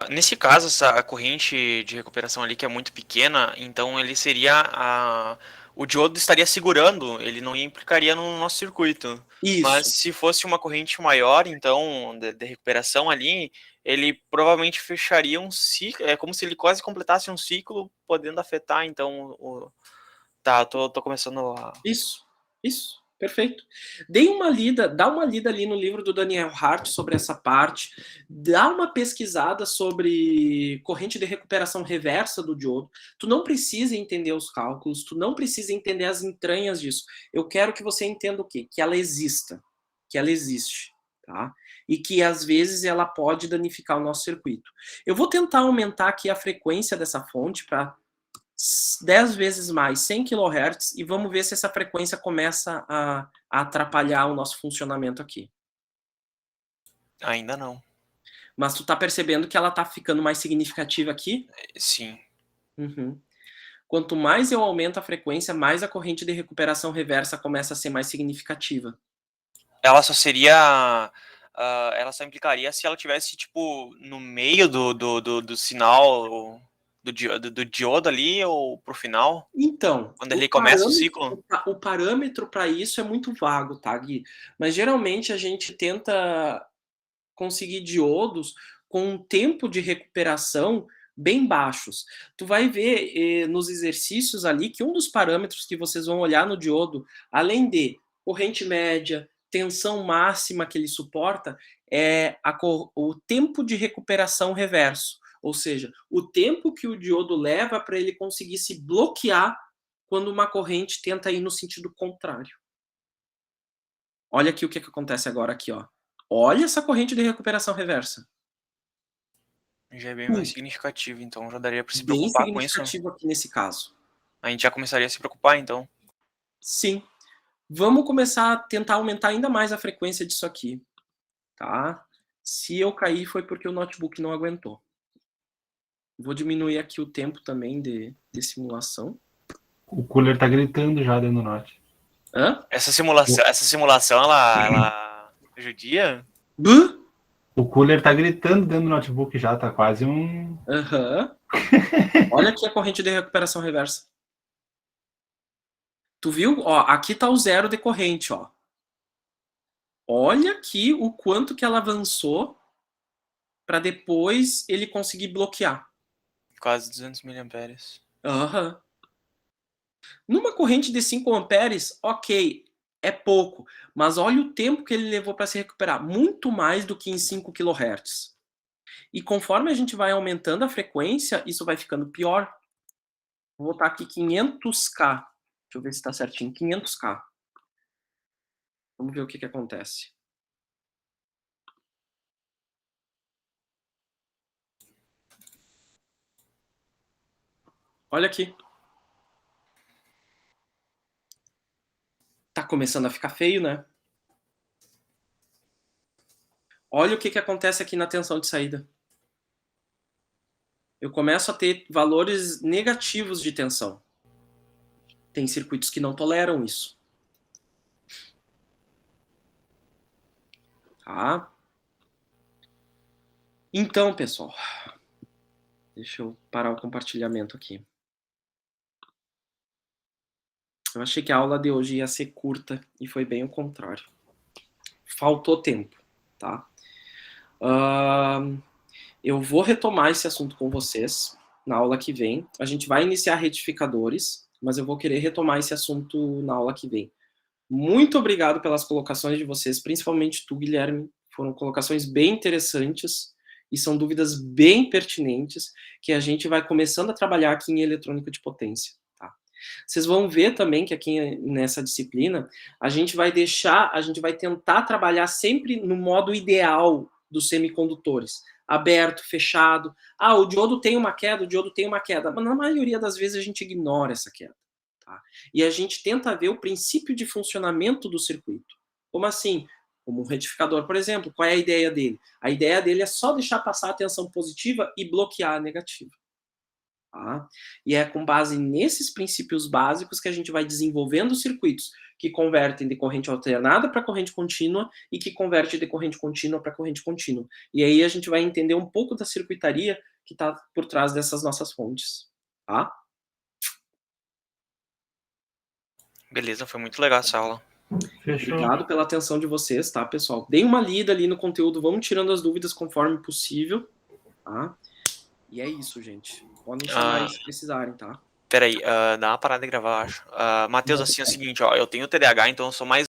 Nesse caso, essa corrente de recuperação ali que é muito pequena, então ele seria o diodo estaria segurando, ele não implicaria no nosso circuito. Isso. Mas se fosse uma corrente maior, então, de recuperação ali, ele provavelmente fecharia um ciclo, é como se ele quase completasse um ciclo, podendo afetar, então, Tá, tô começando a... Isso, perfeito. Dá uma lida ali no livro do Daniel Hart sobre essa parte, dá uma pesquisada sobre corrente de recuperação reversa do diodo. Tu não precisa entender os cálculos, tu não precisa entender as entranhas disso. Eu quero que você entenda o quê? Que ela exista, que ela existe, tá? E que às vezes ela pode danificar o nosso circuito. Eu vou tentar aumentar aqui a frequência dessa fonte para 10 vezes mais, 100 kHz, e vamos ver se essa frequência começa a atrapalhar o nosso funcionamento aqui. Ainda não. Mas tu tá percebendo que ela tá ficando mais significativa aqui? Sim. Uhum. Quanto mais eu aumento a frequência, mais a corrente de recuperação reversa começa a ser mais significativa. Ela só seria... ela só implicaria se ela tivesse, tipo, no meio do sinal... Do diodo ali ou pro final? Então, quando ele começa o ciclo? O parâmetro para isso é muito vago, tá, Gui? Mas geralmente a gente tenta conseguir diodos com um tempo de recuperação bem baixos. Tu vai ver nos exercícios ali que um dos parâmetros que vocês vão olhar no diodo, além de corrente média, tensão máxima que ele suporta, é o tempo de recuperação reverso. Ou seja, o tempo que o diodo leva para ele conseguir se bloquear quando uma corrente tenta ir no sentido contrário. Olha aqui o que acontece agora aqui, ó. Olha essa corrente de recuperação reversa. Já é bem mais significativo, então já daria para se Bem preocupar com isso. significativo aqui nesse caso. A gente já começaria a se preocupar, então. Sim. Vamos começar a tentar aumentar ainda mais a frequência disso aqui, tá? Se eu cair foi porque o notebook não aguentou. Vou diminuir aqui o tempo também de simulação. O cooler tá gritando já dentro do Note. Hã? Essa simulação, ela judia? Buh? O cooler tá gritando dentro do notebook já, tá quase um... Aham. Olha aqui a corrente de recuperação reversa. Tu viu? Ó, aqui tá o zero de corrente, ó. Olha aqui o quanto que ela avançou para depois ele conseguir bloquear. Quase 200 miliamperes. Aham. Numa corrente de 5 amperes, ok, é pouco. Mas olha o tempo que ele levou para se recuperar. Muito mais do que em 5 kHz. E conforme a gente vai aumentando a frequência, isso vai ficando pior. Vou botar aqui 500K. Deixa eu ver se está certinho. 500K. Vamos ver o que acontece. Olha aqui. Tá começando a ficar feio, né? Olha o que acontece aqui na tensão de saída. Eu começo a ter valores negativos de tensão. Tem circuitos que não toleram isso. Tá? Então, pessoal, deixa eu parar o compartilhamento aqui. Eu achei que a aula de hoje ia ser curta e foi bem o contrário. Faltou tempo, tá? Eu vou retomar esse assunto com vocês, na aula que vem. A gente vai iniciar retificadores, mas eu vou querer retomar esse assunto na aula que vem. Muito obrigado pelas colocações de vocês, principalmente tu, Guilherme. Foram colocações bem interessantes e são dúvidas bem pertinentes que a gente vai começando a trabalhar aqui em eletrônica de potência. Tá? Vocês vão ver também que aqui nessa disciplina a gente vai tentar trabalhar sempre no modo ideal dos semicondutores, aberto, fechado. O diodo tem uma queda, mas na maioria das vezes a gente ignora essa queda. Tá? E a gente tenta ver o princípio de funcionamento do circuito. Como assim? Como um retificador, por exemplo, qual é a ideia dele? A ideia dele é só deixar passar a tensão positiva e bloquear a negativa. Tá? E é com base nesses princípios básicos que a gente vai desenvolvendo circuitos que convertem de corrente alternada para corrente contínua e que converte de corrente contínua para corrente contínua. E aí a gente vai entender um pouco da circuitaria que está por trás dessas nossas fontes. Tá? Beleza, foi muito legal essa aula. Fechou. Obrigado pela atenção de vocês, tá, pessoal? Deem uma lida ali no conteúdo, vamos tirando as dúvidas conforme possível, tá? E é isso, gente. Podem chamar se precisarem, tá? Peraí, dá uma parada de gravar, eu acho. Matheus, assim, é o seguinte, ó, eu tenho TDAH, então eu sou mais